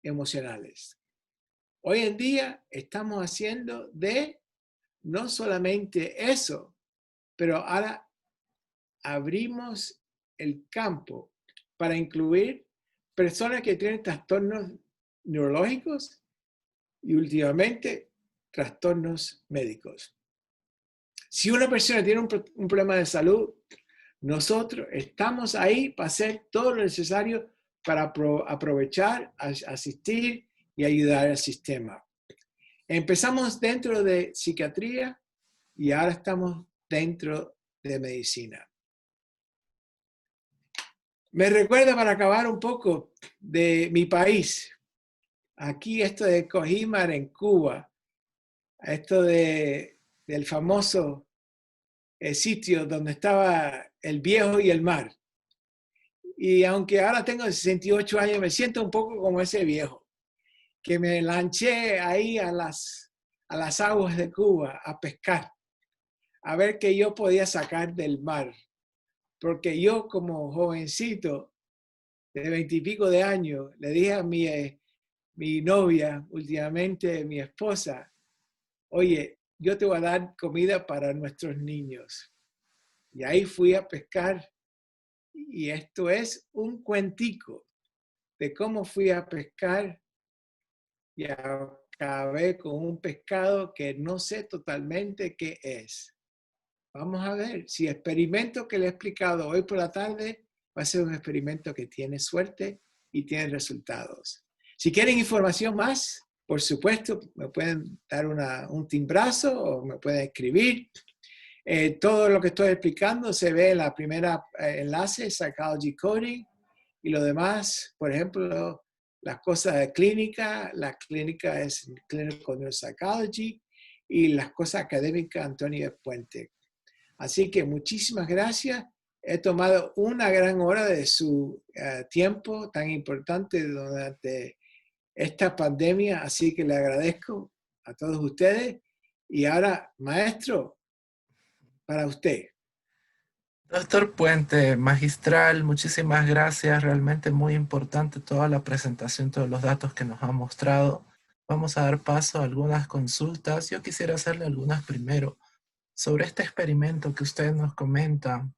emocionales. Hoy en día estamos haciendo de no solamente eso, pero ahora abrimos el campo para incluir personas que tienen trastornos neurológicos y últimamente trastornos médicos. Si una persona tiene un problema de salud, nosotros estamos ahí para hacer todo lo necesario para aprovechar, asistir y ayudar al sistema. Empezamos dentro de psiquiatría y ahora estamos dentro de medicina. Me recuerda, para acabar un poco, de mi país. Aquí esto de Cojímar en Cuba, esto del famoso sitio donde estaba el viejo y el mar. Y aunque ahora tengo 68 años, me siento un poco como ese viejo, que me lanché ahí a las aguas de Cuba a pescar, a ver qué yo podía sacar del mar. Porque yo, como jovencito de 20 y pico de años, le dije a mi novia, últimamente mi esposa, oye, yo te voy a dar comida para nuestros niños. Y ahí fui a pescar. Y esto es un cuentico de cómo fui a pescar y acabé con un pescado que no sé totalmente qué es. Vamos a ver si el experimento que le he explicado hoy por la tarde va a ser un experimento que tiene suerte y tiene resultados. Si quieren información más, por supuesto, me pueden dar un timbrazo o me pueden escribir. Todo lo que estoy explicando se ve en la primera enlace, Psychology Coding, y lo demás, por ejemplo, las cosas de clínica, la clínica es Clinical Neuropsychology, y las cosas académicas, Antonio Puente. Así que muchísimas gracias. He tomado una gran hora de su tiempo tan importante durante esta pandemia, así que le agradezco a todos ustedes. Y ahora, maestro, para usted. Doctor Puente, magistral, muchísimas gracias. Realmente muy importante toda la presentación, todos los datos que nos ha mostrado. Vamos a dar paso a algunas consultas. Yo quisiera hacerle algunas primero sobre este experimento que usted nos comenta.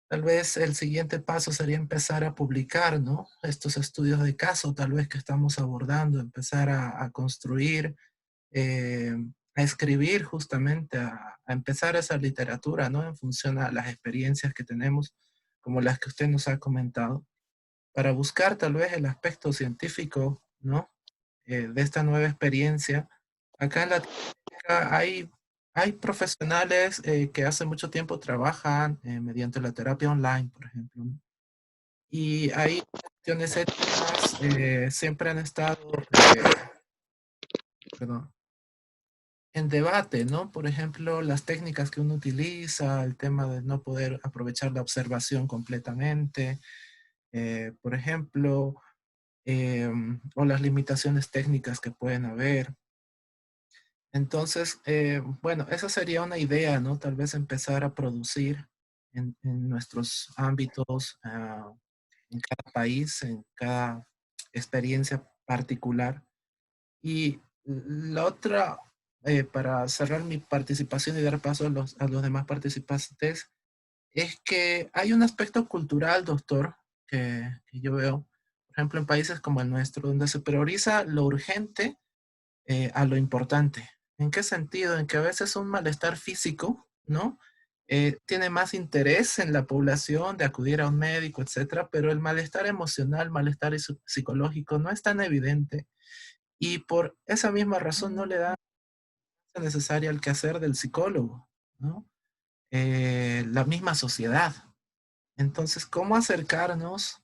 Tal vez el siguiente paso sería empezar a publicar, ¿no? Estos estudios de caso, tal vez que estamos abordando, empezar a construir, eh, a escribir justamente, a empezar esa literatura, ¿no? En función a las experiencias que tenemos, como las que usted nos ha comentado. para buscar tal vez el aspecto científico, ¿no? De esta nueva experiencia. Acá en Latinoamérica hay profesionales que hace mucho tiempo trabajan mediante la terapia online, por ejemplo, ¿no? Y ahí cuestiones éticas siempre han estado, perdón, en debate, ¿no? Por ejemplo, las técnicas que uno utiliza, el tema de no poder aprovechar la observación completamente, por ejemplo, o las limitaciones técnicas que pueden haber. Entonces, bueno, esa sería una idea, ¿no? Tal vez empezar a producir en nuestros ámbitos, en cada país, en cada experiencia particular. Y la otra, para cerrar mi participación y dar paso a los demás participantes, es que hay un aspecto cultural, doctor, que yo veo, por ejemplo, en países como el nuestro, donde se prioriza lo urgente a lo importante. ¿En qué sentido? En que a veces un malestar físico, ¿no? Tiene más interés en la población de acudir a un médico, etcétera, pero el malestar emocional, malestar psicológico no es tan evidente y por esa misma razón no le da la necesaria al quehacer del psicólogo, ¿no? La misma sociedad. Entonces, ¿cómo acercarnos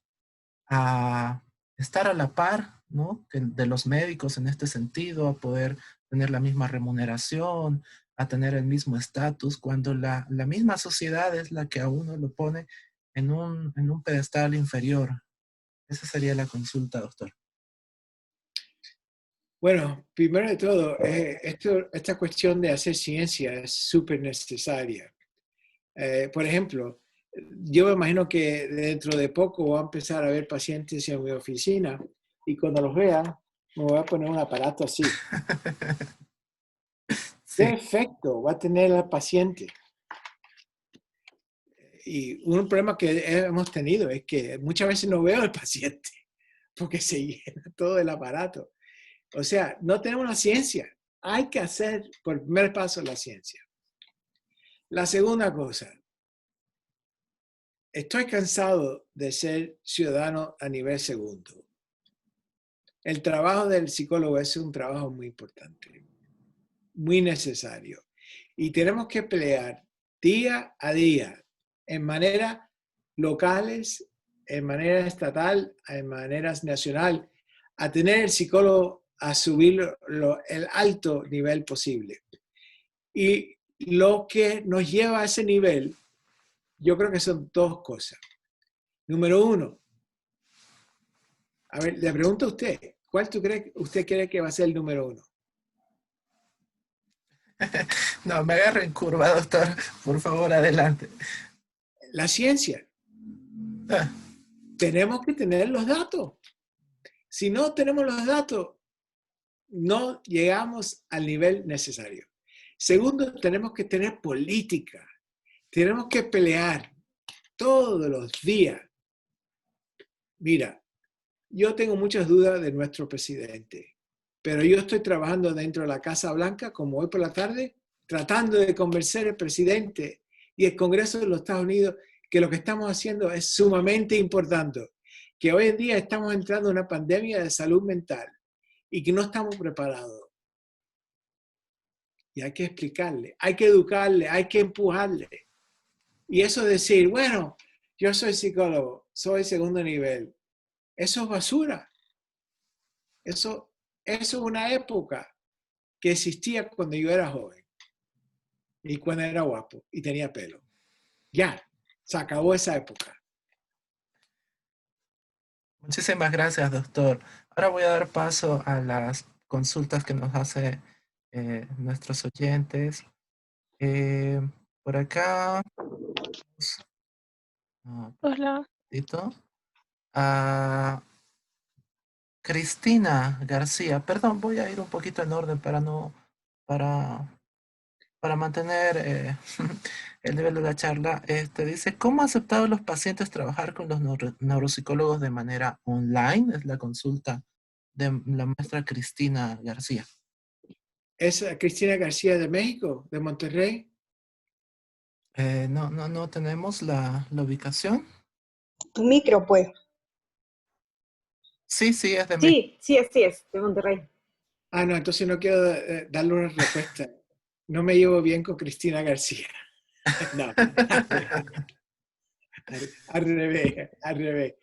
a estar a la par, ¿no? De los médicos en este sentido, a poder tener la misma remuneración, a tener el mismo estatus, cuando la misma sociedad es la que a uno lo pone en un pedestal inferior? Esa sería la consulta, doctor. Bueno, primero de todo, esta cuestión de hacer ciencia es súper necesaria. Por ejemplo, yo me imagino que dentro de poco voy a empezar a ver pacientes en mi oficina y cuando los vea me voy a poner un aparato así. ¿Qué Sí, efecto va a tener el paciente? Y un problema que hemos tenido es que muchas veces no veo al paciente porque se llena todo el aparato. O sea, no tenemos la ciencia. Hay que hacer por primer paso la ciencia. La segunda cosa, estoy cansado de ser ciudadano a nivel segundo. El trabajo del psicólogo es un trabajo muy importante, muy necesario. Y tenemos que pelear día a día, en maneras locales, en manera estatal, en maneras nacional, a tener el psicólogo a subir el alto nivel posible. Y lo que nos lleva a ese nivel, yo creo que son dos cosas. Número uno, a ver, le pregunto a usted, ¿cuál usted cree que va a ser el número uno? no, me agarre en curva, doctor. Por favor, adelante. La ciencia. Ah, Tenemos que tener los datos. Si no tenemos los datos, no llegamos al nivel necesario. Segundo, tenemos que tener política. Tenemos que pelear todos los días. Mira, yo tengo muchas dudas de nuestro presidente, pero yo estoy trabajando dentro de la Casa Blanca, como hoy por la tarde, tratando de convencer al presidente y el Congreso de los Estados Unidos que lo que estamos haciendo es sumamente importante, que hoy en día estamos entrando en una pandemia de salud mental y que no estamos preparados. Y hay que explicarle, hay que educarle, hay que empujarle. Y eso de decir, bueno, yo soy psicólogo, soy segundo nivel, eso es basura. Eso es una época que existía cuando yo era joven y cuando era guapo y tenía pelo. Ya, se acabó esa época. muchísimas gracias, doctor. Ahora voy a dar paso a las consultas que nos hace nuestros oyentes. Eh, por acá, un Hola, poquitito. A Cristina García, perdón, voy a ir un poquito en orden para no, para, para mantener el nivel de la charla. Este dice, ¿cómo han aceptado los pacientes trabajar con los neuropsicólogos de manera online? Es la consulta de la maestra Cristina García. ¿Es Cristina García de México, de Monterrey? No tenemos la ubicación. Tu micro, pues. Sí, sí, es de México. Sí, sí, así es, de Monterrey. Ah, no, entonces no quiero darle una respuesta. No me llevo bien con Cristina García. No, al revés, al revés.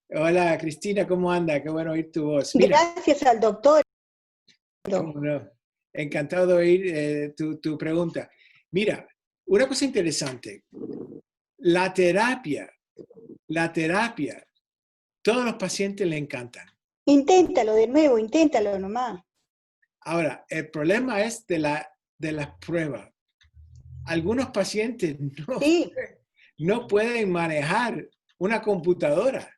Hola, Cristina, ¿cómo anda? Qué bueno oír tu voz. Mira, Gracias al doctor. cómo no. Encantado de oír tu pregunta. Mira, una cosa interesante. La terapia, todos los pacientes le encantan. Inténtalo de nuevo, inténtalo nomás. Ahora, el problema es de las pruebas. Algunos pacientes Sí, no pueden manejar una computadora.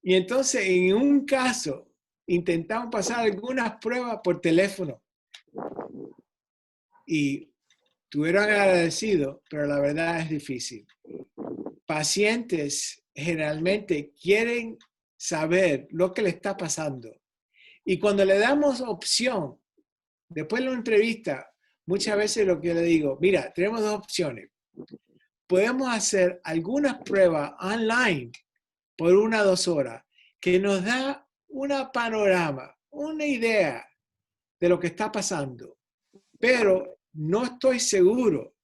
Y entonces, en un caso, intentamos pasar algunas pruebas por teléfono y estuvieron agradecidos, pero la verdad es difícil. Pacientes generalmente quieren saber lo que le está pasando. Y cuando le damos opción, después de la entrevista, muchas veces lo que le digo, mira, tenemos dos opciones. Podemos hacer algunas pruebas online por 1 o 2 horas que nos da una panorama, una idea de lo que está pasando. Pero no estoy seguro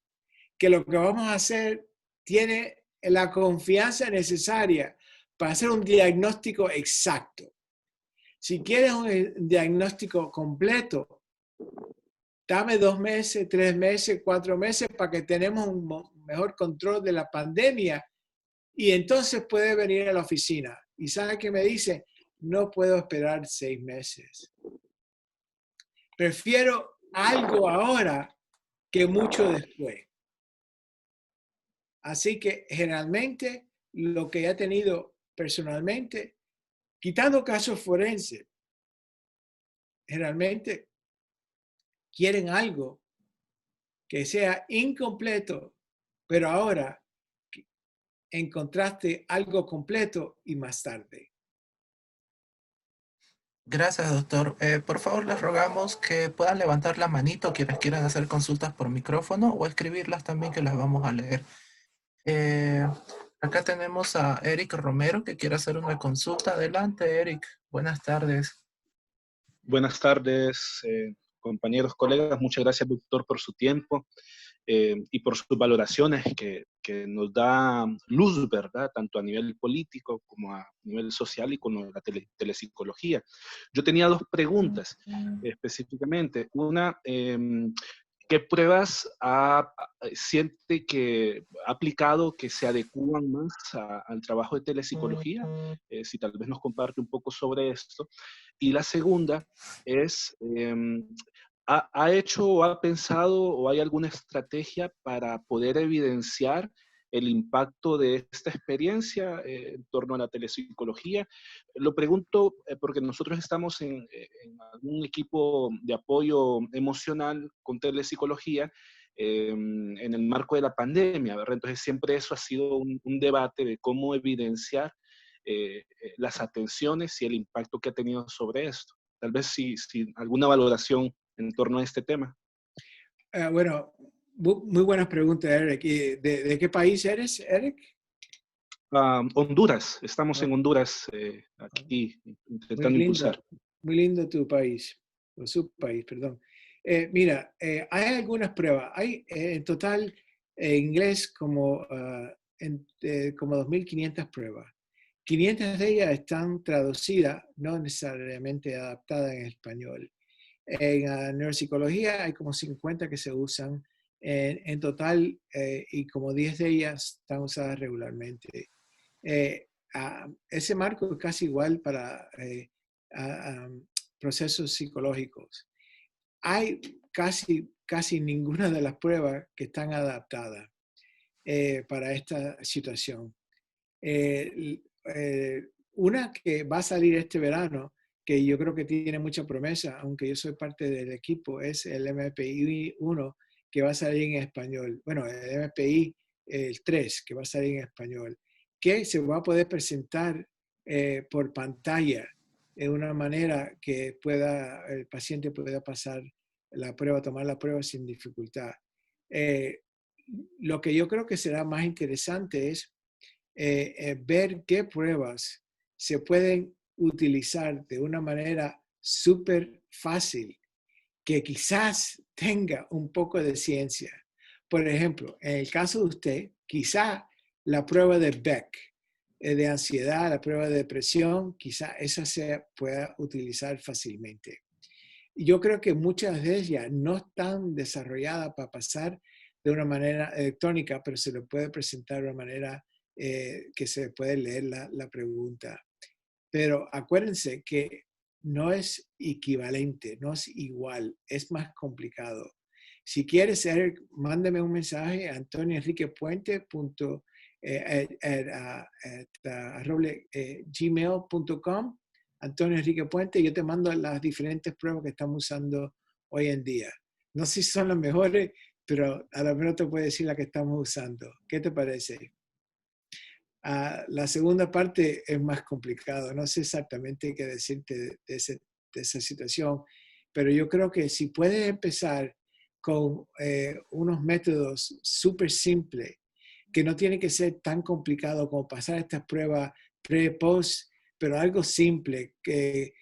que lo que vamos a hacer tiene la confianza necesaria para hacer un diagnóstico exacto. Si quieres un diagnóstico completo, dame 2 meses, 3 meses, 4 meses para que tenemos un mejor control de la pandemia y entonces puede venir a la oficina. ¿Y sabe qué me dice? No puedo esperar 6 meses. Prefiero algo ahora que mucho después. Así que generalmente lo que he tenido personalmente, quitando casos forenses, generalmente quieren algo que sea incompleto, pero ahora encontraste algo completo y más tarde. Gracias, doctor. Por favor, les rogamos que puedan levantar la manito quienes quieran hacer consultas por micrófono o escribirlas también que las vamos a leer. Eh, Acá tenemos a Eric Romero que quiere hacer una consulta. Adelante, Eric. Buenas tardes. Buenas tardes, compañeros, colegas. Muchas gracias, doctor, por su tiempo y por sus valoraciones que nos da luz, ¿verdad? Tanto a nivel político como a nivel social y con la telepsicología. Yo tenía dos preguntas específicamente. Una, ¿qué pruebas siente que ha aplicado que se adecúan más al trabajo de telepsicología? Si tal vez nos comparte un poco sobre esto. Y la segunda es, ¿ha hecho o ha pensado o hay alguna estrategia para poder evidenciar el impacto de esta experiencia en torno a la telepsicología? Lo pregunto porque nosotros estamos en un equipo de apoyo emocional con telepsicología en el marco de la pandemia, ¿verdad? Entonces siempre eso ha sido un debate de cómo evidenciar las atenciones y el impacto que ha tenido sobre esto. Tal vez si alguna valoración en torno a este tema. Bueno, muy buenas preguntas, Eric. ¿Y de qué país eres, Eric? Honduras, estamos en Honduras aquí intentando impulsar. Muy lindo tu país, o su país, perdón. Mira, hay algunas pruebas. Hay en total en inglés como 2.500 pruebas. 500 de ellas están traducidas, no necesariamente adaptadas en español. En neuropsicología hay como 50 que se usan en total y como 10 de ellas están usadas regularmente. Ese marco es casi igual para procesos psicológicos. Hay casi ninguna de las pruebas que están adaptadas para esta situación. Una que va a salir este verano, que yo creo que tiene mucha promesa, aunque yo soy parte del equipo, es el MPI 1, que va a salir en español. Bueno, el MPI el 3, que va a salir en español, que se va a poder presentar por pantalla de una manera que el paciente pueda pasar la prueba, tomar la prueba sin dificultad. Lo que yo creo que será más interesante es ver qué pruebas se pueden utilizar de una manera súper fácil, que quizás tenga un poco de ciencia. Por ejemplo, en el caso de usted, quizá la prueba de Beck, de ansiedad, la prueba de depresión, quizá esa se pueda utilizar fácilmente. Yo creo que muchas de ellas no están desarrolladas para pasar de una manera electrónica, pero se le puede presentar de una manera que se puede leer la pregunta. Pero acuérdense que no es equivalente, no es igual, es más complicado. Si quieres, Eric, mándame un mensaje a antonioenriquepuente.gmail.com, Antonio Enrique Puente, yo te mando las diferentes pruebas que estamos usando hoy en día. No sé si son las mejores, pero a lo menos te puedo decir la que estamos usando. ¿Qué te parece? La segunda parte es más complicado. No sé exactamente qué decirte de esa situación, pero yo creo que si puedes empezar con unos métodos súper simples, que no tiene que ser tan complicado como pasar estas pruebas pre-post, pero algo simple, que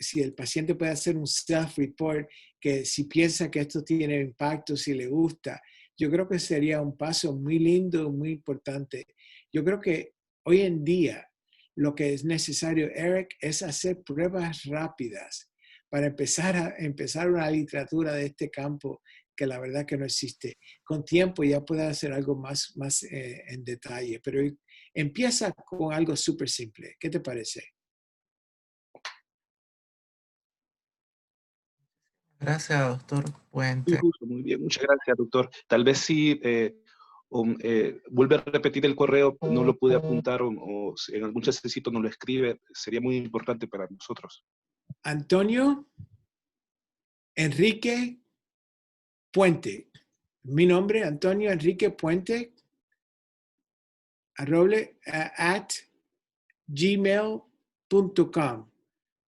si el paciente puede hacer un self-report, que si piensa que esto tiene impacto, si le gusta, yo creo que sería un paso muy lindo, muy importante. Yo creo que hoy en día lo que es necesario, Eric, es hacer pruebas rápidas para empezar una literatura de este campo que la verdad que no existe. Con tiempo ya puedes hacer algo más en detalle, pero empieza con algo súper simple. ¿Qué te parece? Gracias, doctor Muy Puente. justo, muy bien. Muchas gracias, doctor. Tal vez si vuelve a repetir el correo, no lo pude apuntar o si en algún chancecito no lo escribe, sería muy importante para nosotros. Antonio Enrique Puente. Mi nombre, Antonio Enrique Puente, at gmail.com.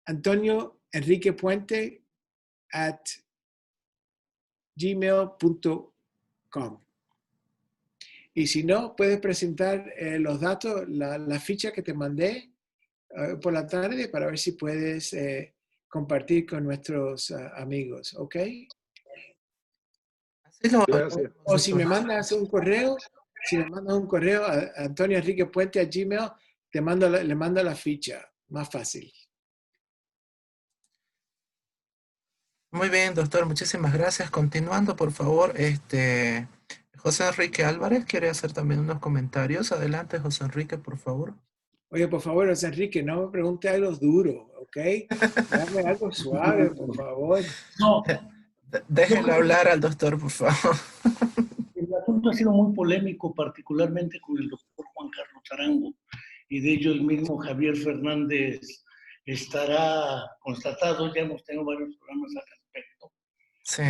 Antonio Enrique Puente at gmail.com. Y si no, puedes presentar los datos, la ficha que te mandé por la tarde para ver si puedes compartir con nuestros amigos, ¿ok? Así lo Gracias. O si me doctor. mandas un correo, a Antonio Enrique Puente a Gmail, le mando la ficha, más fácil. Muy bien, doctor, muchísimas gracias. Continuando, por favor, José Enrique Álvarez quiere hacer también unos comentarios. Adelante, José Enrique, por favor. Oye, por favor, José Enrique, no me pregunte algo duro, ¿ok? Dame algo suave, por favor. No, yo Déjenlo creo hablar al doctor, por favor. que el asunto ha sido muy polémico, particularmente con el doctor Juan Carlos Arango, y de ello el mismo Javier Fernández estará constatado, ya hemos tenido varios programas al respecto. Sí,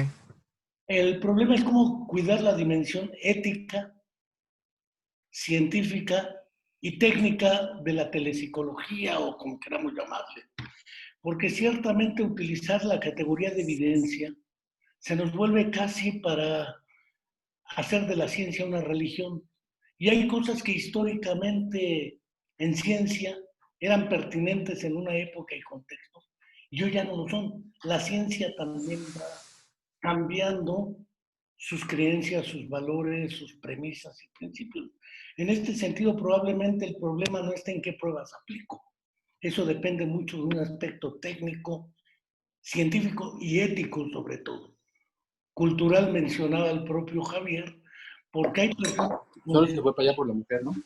El problema es cómo cuidar la dimensión ética, científica y técnica de la telepsicología, o como queramos llamarle, porque ciertamente utilizar la categoría de evidencia se nos vuelve casi para hacer de la ciencia una religión. Y hay cosas que históricamente en ciencia eran pertinentes en una época y contexto, y hoy ya no lo son. La ciencia también va cambiando sus creencias, sus valores, sus premisas y principios. En este sentido, probablemente el problema no está en qué pruebas aplico. Eso depende mucho de un aspecto técnico, científico y ético sobre todo. Cultural mencionaba el propio Javier, porque hay personas Solo se fue para allá por la mujer, ¿no?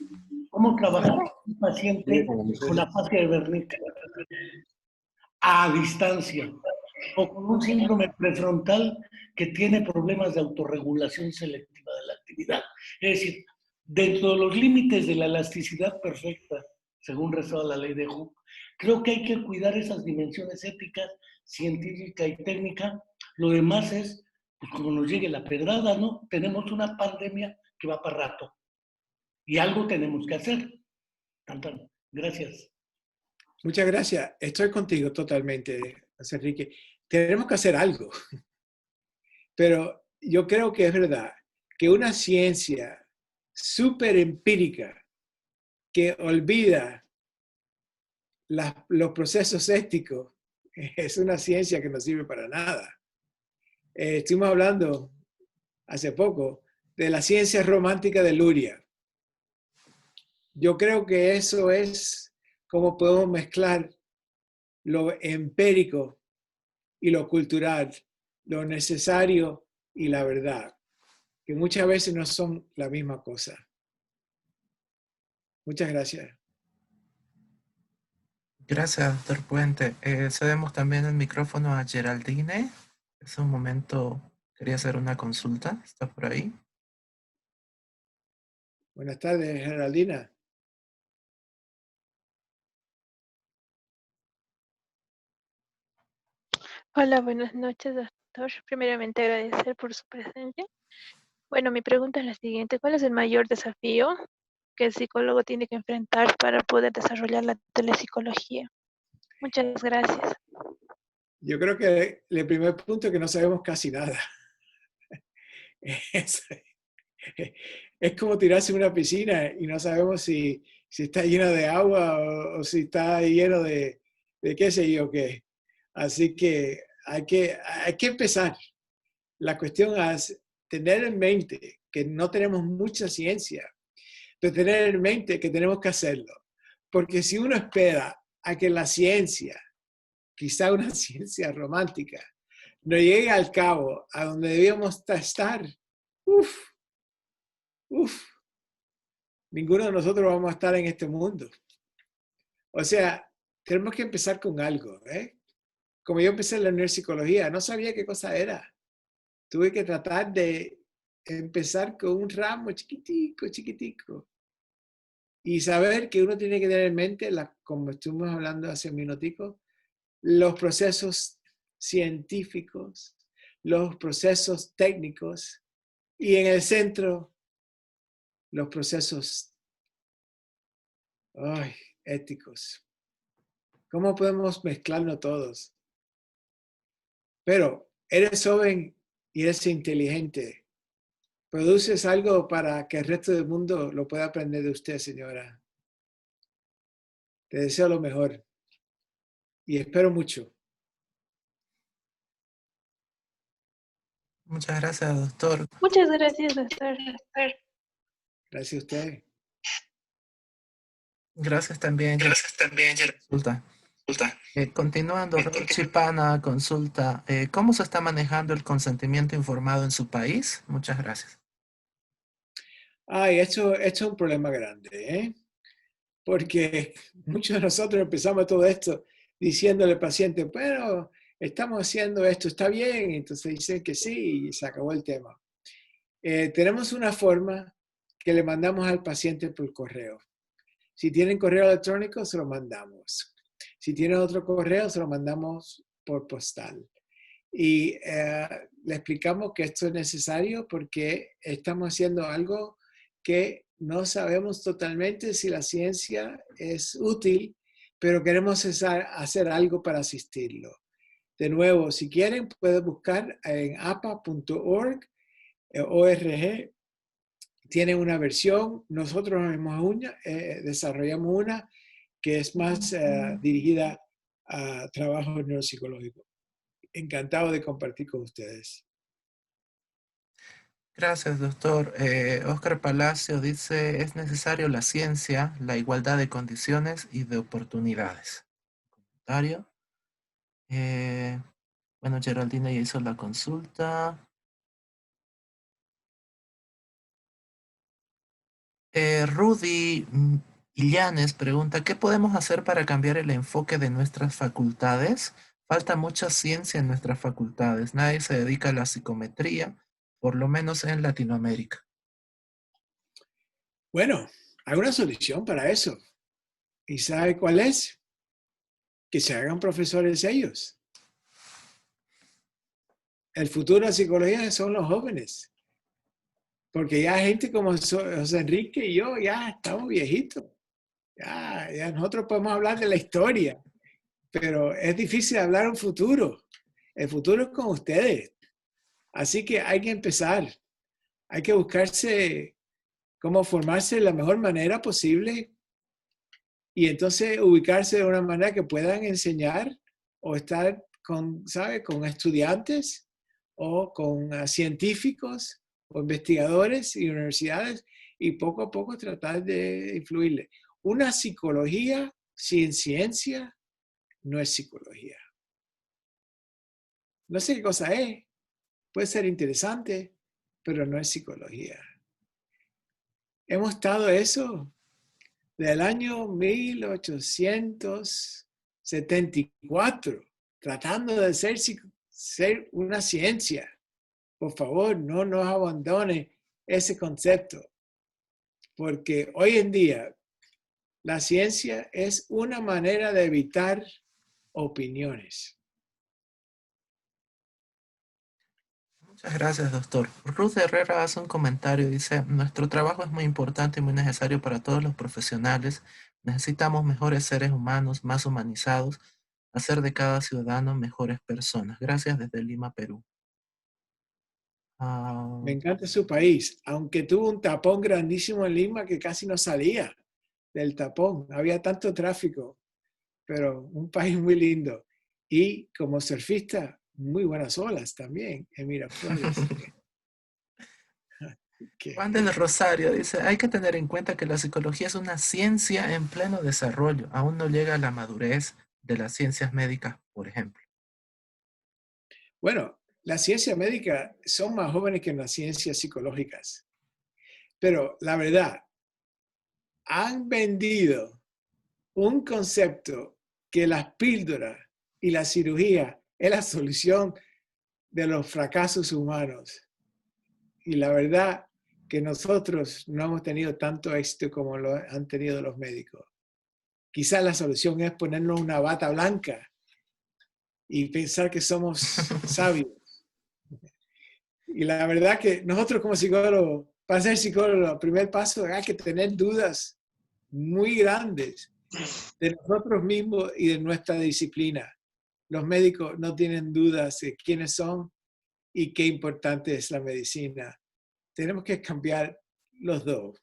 cómo trabajar con un paciente con afasia de Wernicke a distancia o con un síndrome prefrontal que tiene problemas de autorregulación selectiva de la actividad. Es decir, dentro de los límites de la elasticidad perfecta, según rezaba la ley de Hooke, creo que hay que cuidar esas dimensiones éticas, científica y técnica. Lo demás es, pues como nos llegue la pedrada, ¿no? Tenemos una pandemia que va para rato y algo tenemos que hacer. Gracias. Muchas gracias. Estoy contigo totalmente, José Enrique. Tenemos que hacer algo. Pero yo creo que es verdad que una ciencia súper empírica que olvida los procesos éticos es una ciencia que no sirve para nada. Estuvimos hablando hace poco de la ciencia romántica de Luria. Yo creo que eso es como podemos mezclar lo empírico y lo cultural, lo necesario y la verdad, que muchas veces no son la misma cosa. Muchas gracias. Gracias, doctor Puente. Cedemos también el micrófono a Geraldine. Es un momento, quería hacer una consulta. ¿Está por ahí? Buenas tardes, Geraldina. Hola, buenas noches, doctor. Primeramente agradecer por su presencia. Bueno, mi pregunta es la siguiente. ¿Cuál es el mayor desafío que el psicólogo tiene que enfrentar para poder desarrollar la telepsicología? Muchas gracias. Yo creo que el primer punto es que no sabemos casi nada. Es como tirarse en una piscina y no sabemos si está lleno de agua o si está lleno de qué sé yo qué. Así que hay que empezar. La cuestión es tener en mente que no tenemos mucha ciencia, pero tener en mente que tenemos que hacerlo. Porque si uno espera a que la ciencia, quizá una ciencia romántica, no llegue al cabo a donde debíamos estar, ninguno de nosotros vamos a estar en este mundo. O sea, tenemos que empezar con algo, ¿eh? Como yo empecé en la neuropsicología, no sabía qué cosa era. Tuve que tratar de empezar con un ramo chiquitico, chiquitico. Y saber que uno tiene que tener en mente, como estuvimos hablando hace un minutico, los procesos científicos, los procesos técnicos y en el centro, los procesos éticos. ¿Cómo podemos mezclarnos todos? Pero eres joven y eres inteligente. Produces algo para que el resto del mundo lo pueda aprender de usted, señora. Te deseo lo mejor y espero mucho. Muchas gracias, doctor. Muchas gracias, doctor. Gracias a usted. Gracias también, consulta. Continuando, Chipana, consulta. ¿Cómo se está manejando el consentimiento informado en su país? Muchas gracias. Esto es un problema grande, ¿eh? Porque muchos de nosotros empezamos todo esto diciéndole al paciente, bueno, estamos haciendo esto, ¿está bien? Entonces dicen que sí y se acabó el tema. Tenemos una forma que le mandamos al paciente por correo. Si tienen correo electrónico, se lo mandamos. Si tienen otro correo, se lo mandamos por postal. Y le explicamos que esto es necesario porque estamos haciendo algo que no sabemos totalmente si la ciencia es útil, pero queremos hacer algo para asistirlo. De nuevo, si quieren, pueden buscar en apa.org, ORG, tienen una versión. Nosotros desarrollamos una que es más dirigida a trabajo neuropsicológico. Encantado de compartir con ustedes. Gracias, doctor. Oscar Palacio dice, es necesario la ciencia, la igualdad de condiciones y de oportunidades. Comentario. Bueno, Geraldina ya hizo la consulta. Rudy Illanes pregunta, ¿qué podemos hacer para cambiar el enfoque de nuestras facultades? Falta mucha ciencia en nuestras facultades. Nadie se dedica a la psicometría, por lo menos en Latinoamérica. Bueno, hay una solución para eso. ¿Y sabe cuál es? Que se hagan profesores ellos. El futuro de la psicología son los jóvenes. Porque ya gente como José Enrique y yo ya estamos viejitos. Ya nosotros podemos hablar de la historia, pero es difícil hablar un futuro. El futuro es con ustedes. Así que hay que empezar. Hay que buscarse cómo formarse de la mejor manera posible y entonces ubicarse de una manera que puedan enseñar o estar con, ¿sabe? Con estudiantes o con científicos o investigadores y universidades y poco a poco tratar de influirle. Una psicología sin ciencia no es psicología. No sé qué cosa es. Puede ser interesante, pero no es psicología. Hemos estado eso del año 1874, tratando de ser una ciencia. Por favor, no nos abandone ese concepto, porque hoy en día la ciencia es una manera de evitar opiniones. Muchas gracias, doctor. Ruth Herrera hace un comentario, dice, nuestro trabajo es muy importante y muy necesario para todos los profesionales. Necesitamos mejores seres humanos, más humanizados, hacer de cada ciudadano mejores personas. Gracias desde Lima, Perú. Me encanta su país, aunque tuvo un tapón grandísimo en Lima que casi no salía del tapón. Había tanto tráfico, pero un país muy lindo. Y como surfista, muy buenas olas también en Miraflores. Juan del Rosario dice, hay que tener en cuenta que la psicología es una ciencia en pleno desarrollo. Aún no llega a la madurez de las ciencias médicas, por ejemplo. Bueno, las ciencias médicas son más jóvenes que las ciencias psicológicas. Pero la verdad, han vendido un concepto que las píldoras y la cirugía es la solución de los fracasos humanos. Y la verdad que nosotros no hemos tenido tanto éxito como lo han tenido los médicos. Quizás la solución es ponernos una bata blanca y pensar que somos sabios. Y la verdad que nosotros como psicólogos, para ser psicólogos, el primer paso hay que tener dudas muy grandes de nosotros mismos y de nuestra disciplina. Los médicos no tienen dudas de quiénes son y qué importante es la medicina. Tenemos que cambiar los dos.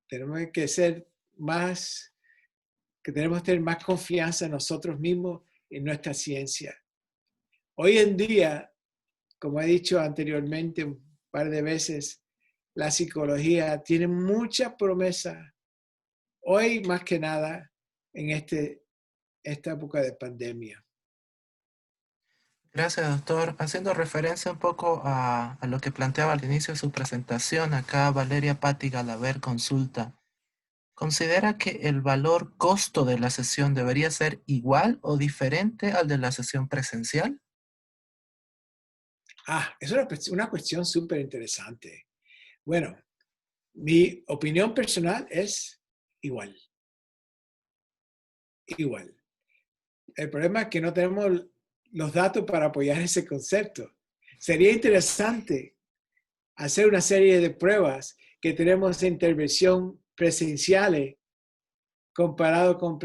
Tenemos que ser más, que tenemos que tener más confianza en nosotros mismos y en nuestra ciencia. Hoy en día, como he dicho anteriormente un par de veces, la psicología tiene mucha promesa. Hoy más que nada en esta época de pandemia. Gracias, doctor. Haciendo referencia un poco a lo que planteaba al inicio de su presentación, acá Valeria Patti Galaver consulta. ¿Considera que el valor costo de la sesión debería ser igual o diferente al de la sesión presencial? Es una cuestión súper interesante. Bueno, mi opinión personal es igual. Igual. El problema es que no tenemos los datos para apoyar ese concepto. Sería interesante hacer una serie de pruebas que tenemos intervención presenciales comparado con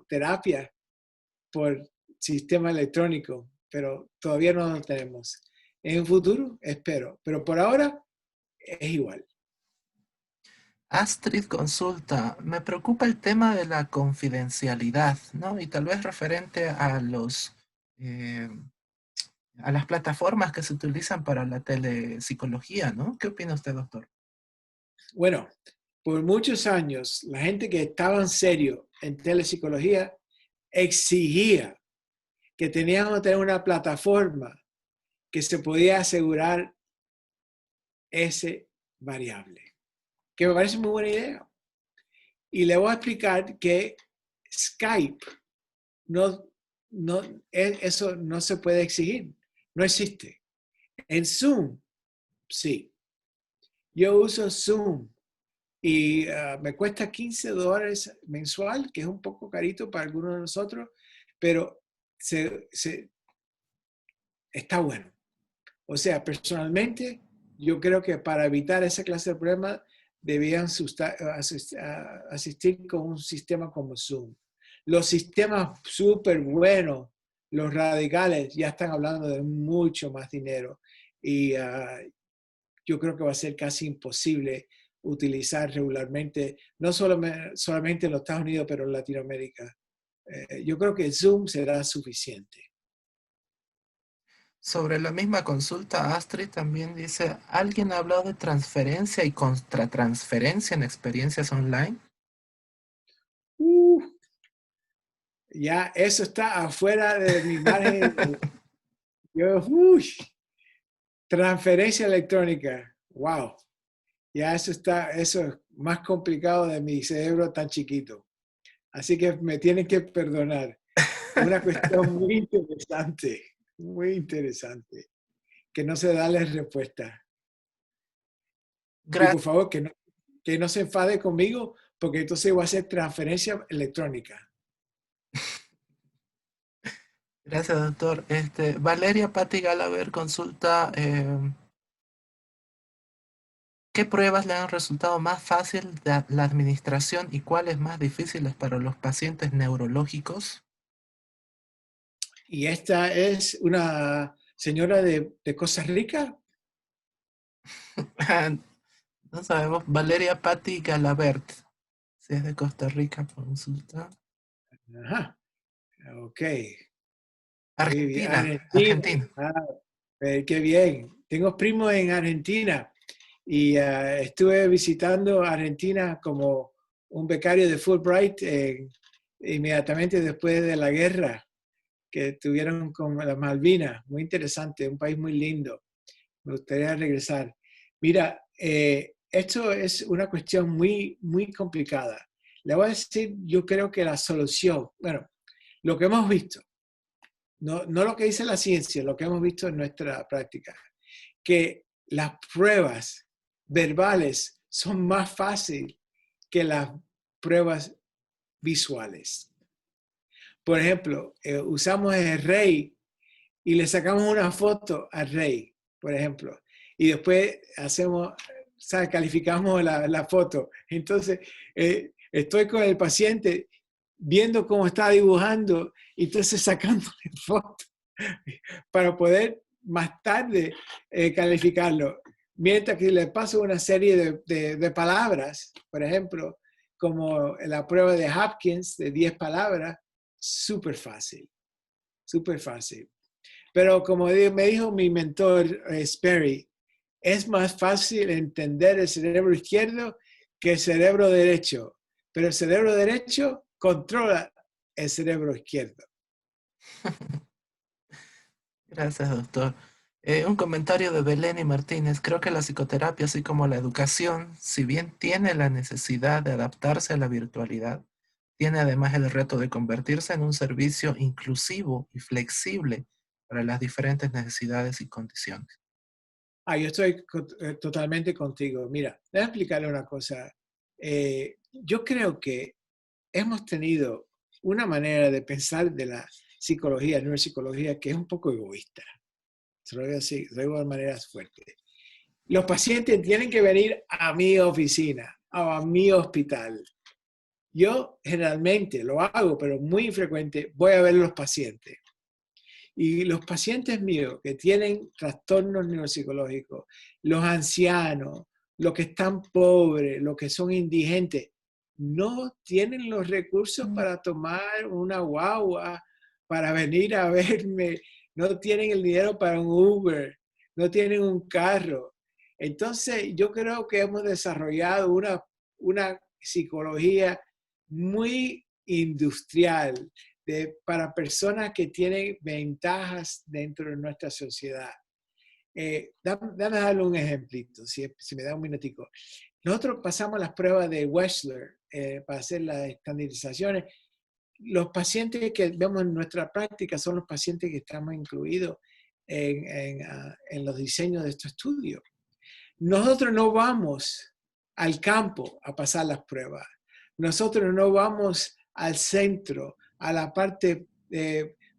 terapia por sistema electrónico, pero todavía no lo tenemos. En un futuro, espero, pero por ahora es igual. Astrid consulta, me preocupa el tema de la confidencialidad, ¿no? Y tal vez referente a a las plataformas que se utilizan para la telepsicología, ¿no? ¿Qué opina usted, doctor? Bueno, por muchos años, la gente que estaba en serio en telepsicología exigía que teníamos que tener una plataforma que se podía asegurar ese variable, que me parece muy buena idea. Y le voy a explicar que Skype, eso no se puede exigir, no existe. En Zoom, sí. Yo uso Zoom y me cuesta $15 mensual, que es un poco carito para algunos de nosotros, pero está bueno. O sea, personalmente, yo creo que para evitar esa clase de problemas, debían asistir con un sistema como Zoom. Los sistemas súper buenos, los radicales, ya están hablando de mucho más dinero. Y yo creo que va a ser casi imposible utilizar regularmente, no solamente en los Estados Unidos, pero en Latinoamérica. Yo creo que Zoom será suficiente. Sobre la misma consulta, Astrid también dice, ¿alguien ha hablado de transferencia y contratransferencia en experiencias online? Ya eso está afuera de mi margen. Transferencia electrónica. Wow. Ya eso es más complicado de mi cerebro tan chiquito. Así que me tienen que perdonar. Una cuestión muy interesante, que no se da la respuesta. Y por favor, que no se enfade conmigo, porque entonces voy a hacer transferencia electrónica. Gracias, doctor. Valeria Patti Galaver consulta, ¿qué pruebas le han resultado más fácil de la administración y cuáles más difíciles para los pacientes neurológicos? Y esta es una señora de Costa Rica. No sabemos. Valeria Patti Galabert. Si es de Costa Rica, consulta. Ajá. Ok. Argentina. Argentina. Qué bien. Tengo primos en Argentina y estuve visitando Argentina como un becario de Fulbright inmediatamente después de la guerra que tuvieron con las Malvinas. Muy interesante, un país muy lindo. Me gustaría regresar. Mira, esto es una cuestión muy, muy complicada. Le voy a decir, yo creo que la solución, bueno, lo que hemos visto, no lo que dice la ciencia, lo que hemos visto en nuestra práctica, que las pruebas verbales son más fáciles que las pruebas visuales. Por ejemplo, usamos el rey y le sacamos una foto al rey, por ejemplo, y después calificamos la foto. Entonces, estoy con el paciente viendo cómo está dibujando y entonces sacándole foto para poder más tarde calificarlo. Mientras que le paso una serie de palabras, por ejemplo, como la prueba de Hopkins de 10 palabras, súper fácil, súper fácil. Pero como me dijo mi mentor Sperry, es más fácil entender el cerebro izquierdo que el cerebro derecho, pero el cerebro derecho controla el cerebro izquierdo. Gracias, doctor. Un comentario de Belén y Martínez. Creo que la psicoterapia, así como la educación, si bien tiene la necesidad de adaptarse a la virtualidad, tiene además el reto de convertirse en un servicio inclusivo y flexible para las diferentes necesidades y condiciones. Yo estoy totalmente contigo. Mira, déjame explicarle una cosa. Yo creo que hemos tenido una manera de pensar de la psicología, neuropsicología, que es un poco egoísta. Se lo digo así, lo digo de maneras fuertes. Los pacientes tienen que venir a mi oficina o a mi hospital. Yo generalmente lo hago, pero muy infrecuente, voy a ver los pacientes. Y los pacientes míos que tienen trastornos neuropsicológicos, los ancianos, los que están pobres, los que son indigentes, no tienen los recursos para tomar una guagua, para venir a verme, no tienen el dinero para un Uber, no tienen un carro. Entonces, yo creo que hemos desarrollado una psicología muy industrial para personas que tienen ventajas dentro de nuestra sociedad. Dame darle un ejemplito, si me da un minutico. Nosotros pasamos las pruebas de Wechsler para hacer las estandarizaciones. Los pacientes que vemos en nuestra práctica son los pacientes que estamos incluidos en los diseños de estos estudios. Nosotros no vamos al campo a pasar las pruebas. Nosotros no vamos al centro, a la parte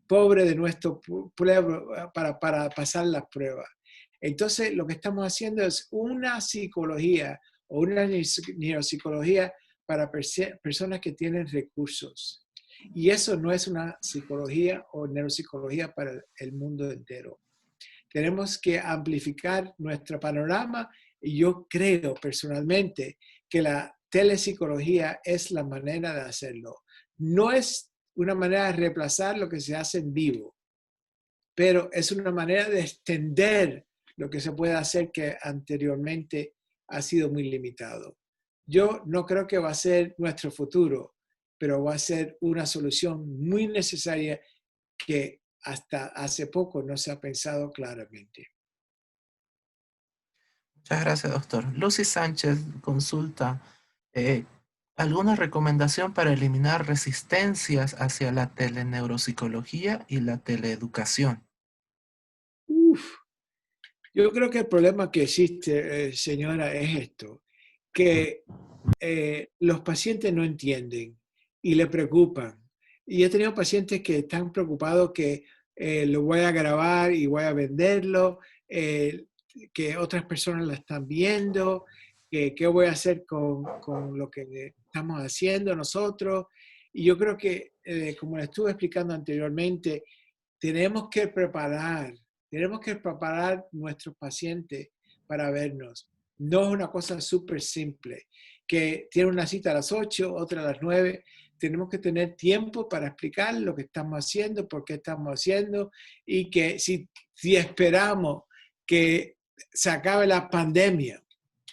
pobre de nuestro pueblo para pasar las pruebas. Entonces, lo que estamos haciendo es una psicología o una neuropsicología para personas que tienen recursos. Y eso no es una psicología o neuropsicología para el mundo entero. Tenemos que amplificar nuestro panorama Y yo creo personalmente que la telepsicología es la manera de hacerlo. No es una manera de reemplazar lo que se hace en vivo, pero es una manera de extender lo que se puede hacer que anteriormente ha sido muy limitado. Yo no creo que va a ser nuestro futuro, pero va a ser una solución muy necesaria que hasta hace poco no se ha pensado claramente. Muchas gracias, doctor. Lucy Sánchez consulta, eh, ¿alguna recomendación para eliminar resistencias hacia la teleneuropsicología y la teleeducación? Uf, yo creo que el problema que existe, señora, es esto, que los pacientes no entienden y le preocupan. Y he tenido pacientes que están preocupados que lo voy a grabar y voy a venderlo, que otras personas la están viendo, que qué voy a hacer con lo que estamos haciendo nosotros. Y yo creo que, como le estuve explicando anteriormente, tenemos que preparar nuestros pacientes para vernos. No es una cosa súper simple, que tiene una cita a las 8, otra a las 9. Tenemos que tener tiempo para explicar lo que estamos haciendo, por qué estamos haciendo, y que si esperamos que se acabe la pandemia,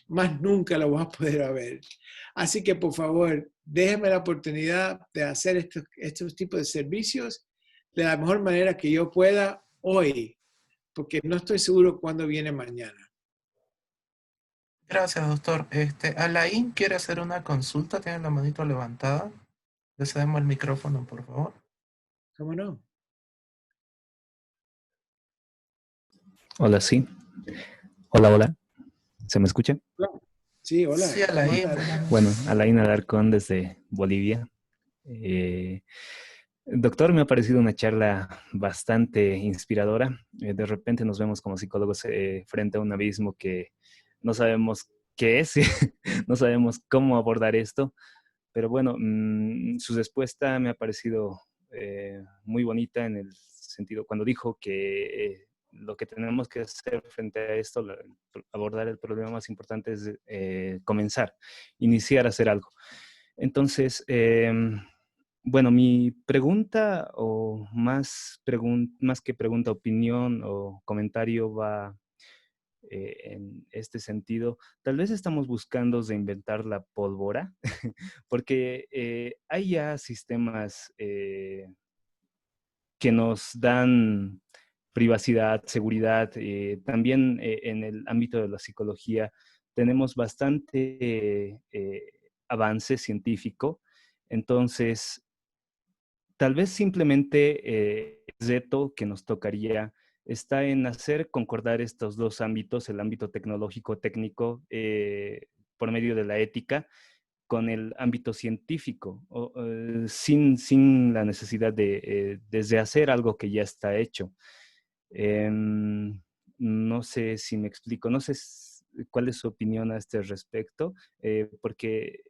más nunca lo vamos a poder ver. Así que, por favor, déjenme la oportunidad de hacer estos tipos de servicios de la mejor manera que yo pueda hoy, porque no estoy seguro cuándo viene mañana. Gracias, doctor. Alain quiere hacer una consulta, tiene la manito levantada. Le cedemos el micrófono, por favor. ¿Cómo no? Hola, sí. Hola, hola. ¿Se me escucha? Sí, hola. Sí, Alain. Bueno, Alain Alarcón desde Bolivia. Doctor, me ha parecido una charla bastante inspiradora. De repente nos vemos como psicólogos frente a un abismo que no sabemos qué es, no sabemos cómo abordar esto, pero bueno, su respuesta me ha parecido muy bonita en el sentido, cuando dijo que lo que tenemos que hacer frente a esto, abordar el problema más importante es comenzar, iniciar a hacer algo. Entonces, bueno, mi pregunta, o más que pregunta, opinión o comentario va en este sentido. Tal vez estamos buscando reinventar la pólvora, porque hay ya sistemas que nos dan privacidad, seguridad. También en el ámbito de la psicología tenemos bastante avance científico. Entonces, tal vez simplemente el reto que nos tocaría está en hacer concordar estos dos ámbitos, el ámbito tecnológico, técnico, por medio de la ética, con el ámbito científico, sin la necesidad de hacer algo que ya está hecho. No sé si me explico, no sé cuál es su opinión a este respecto, porque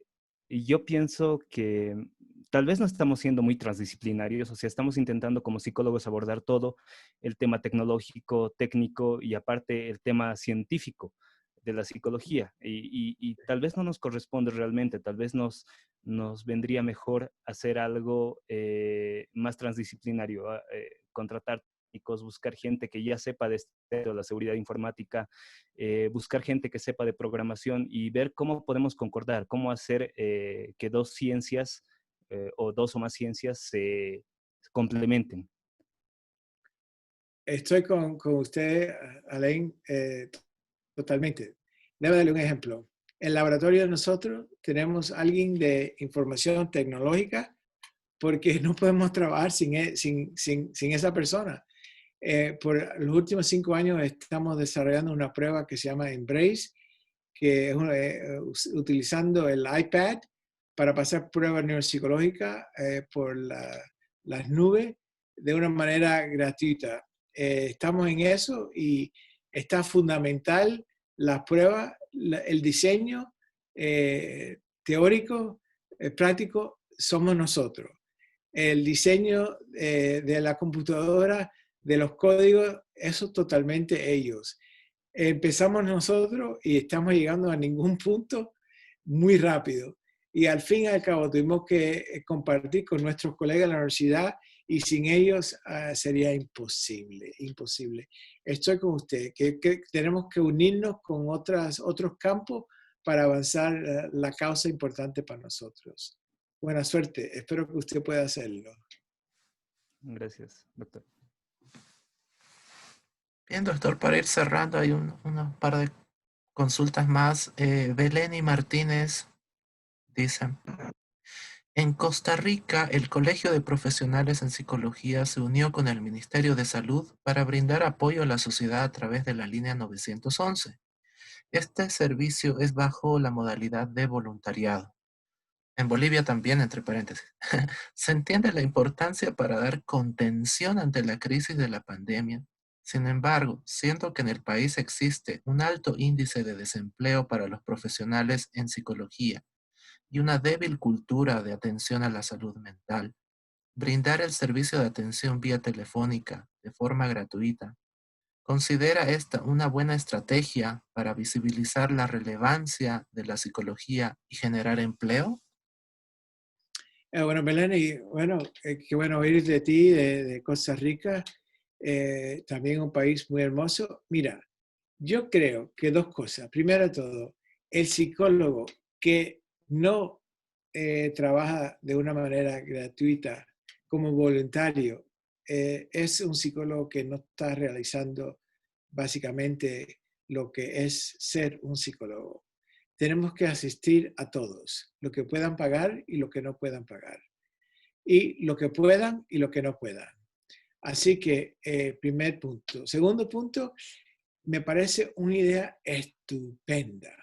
yo pienso que tal vez no estamos siendo muy transdisciplinarios, o sea, estamos intentando como psicólogos abordar todo el tema tecnológico, técnico y aparte el tema científico de la psicología. Y tal vez no nos corresponde realmente, tal vez nos vendría mejor hacer algo más transdisciplinario, contratar técnicos, buscar gente que ya sepa de la seguridad informática, buscar gente que sepa de programación y ver cómo podemos concordar, cómo hacer que dos ciencias o dos o más ciencias se complementen. Estoy con usted, Alain, totalmente. Déjame darle un ejemplo. En el laboratorio de nosotros tenemos alguien de información tecnológica porque no podemos trabajar sin esa persona. Por los últimos 5 años estamos desarrollando una prueba que se llama Embrace, que es utilizando el iPad para pasar pruebas neuropsicológicas por las nubes de una manera gratuita. Estamos en eso y está fundamental las pruebas, el diseño teórico, práctico, somos nosotros. El diseño de la computadora, de los códigos, eso totalmente ellos. Empezamos nosotros y estamos llegando a ningún punto muy rápido. Y al fin y al cabo tuvimos que compartir con nuestros colegas de la universidad y sin ellos sería imposible, imposible. Estoy con usted, que tenemos que unirnos con otros campos para avanzar la causa importante para nosotros. Buena suerte, espero que usted pueda hacerlo. Gracias, doctor. Bien, doctor, para ir cerrando, hay unos par de consultas más. Belén y Martínez dicen, en Costa Rica, el Colegio de Profesionales en Psicología se unió con el Ministerio de Salud para brindar apoyo a la sociedad a través de la línea 911. Este servicio es bajo la modalidad de voluntariado. En Bolivia también, entre paréntesis. Se entiende la importancia para dar contención ante la crisis de la pandemia. Sin embargo, siendo que en el país existe un alto índice de desempleo para los profesionales en psicología y una débil cultura de atención a la salud mental, brindar el servicio de atención vía telefónica de forma gratuita, ¿considera esta una buena estrategia para visibilizar la relevancia de la psicología y generar empleo? Bueno, Belén, y bueno, qué bueno oír de ti, de Costa Rica, también un país muy hermoso. Mira, yo creo que dos cosas. Primero de todo, el psicólogo que no trabaja de una manera gratuita como voluntario, es un psicólogo que no está realizando básicamente lo que es ser un psicólogo. Tenemos que asistir a todos, lo que puedan pagar y lo que no puedan pagar, y lo que puedan y lo que no puedan. Así que, primer punto. Segundo punto, me parece una idea estupenda,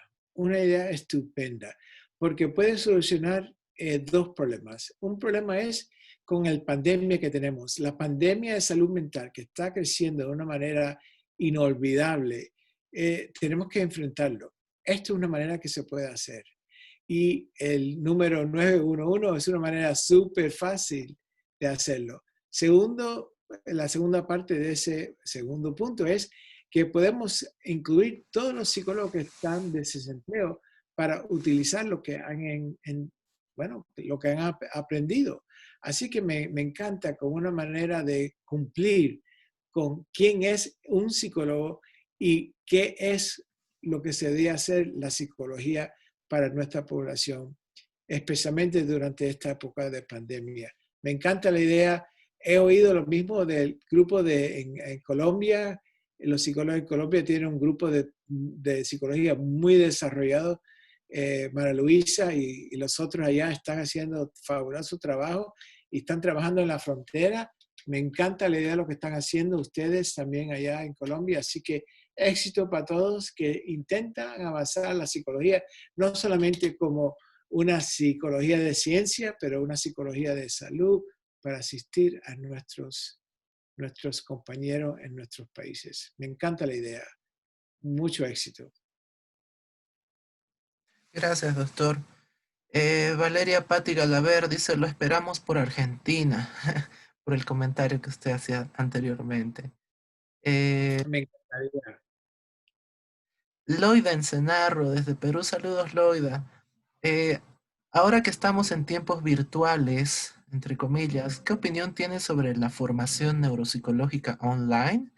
porque puede solucionar dos problemas. Un problema es con la pandemia que tenemos, la pandemia de salud mental que está creciendo de una manera inolvidable. Tenemos que enfrentarlo. Esto es una manera que se puede hacer. Y el número 911 es una manera súper fácil de hacerlo. Segundo, la segunda parte de ese segundo punto es que podemos incluir todos los psicólogos que están de desempleo para utilizar lo que han, lo que han aprendido. Así que me encanta como una manera de cumplir con quién es un psicólogo y qué es lo que se debe hacer la psicología para nuestra población, especialmente durante esta época de pandemia. Me encanta la idea. He oído lo mismo del grupo en Colombia. Los psicólogos en Colombia tienen un grupo de psicología muy desarrollado. María Luisa y los otros allá están haciendo fabuloso trabajo y están trabajando en la frontera. Me encanta la idea de lo que están haciendo ustedes también allá en Colombia. Así que éxito para todos que intentan avanzar la psicología, no solamente como una psicología de ciencia, pero una psicología de salud para asistir a nuestros compañeros en nuestros países. Me encanta la idea. Mucho éxito. Gracias, doctor. Valeria Patti Galaver dice, lo esperamos por Argentina, por el comentario que usted hacía anteriormente. Me encantaría. Loida Encenarro, desde Perú, saludos Loida. Ahora que estamos en tiempos virtuales, entre comillas, ¿qué opinión tiene sobre la formación neuropsicológica online?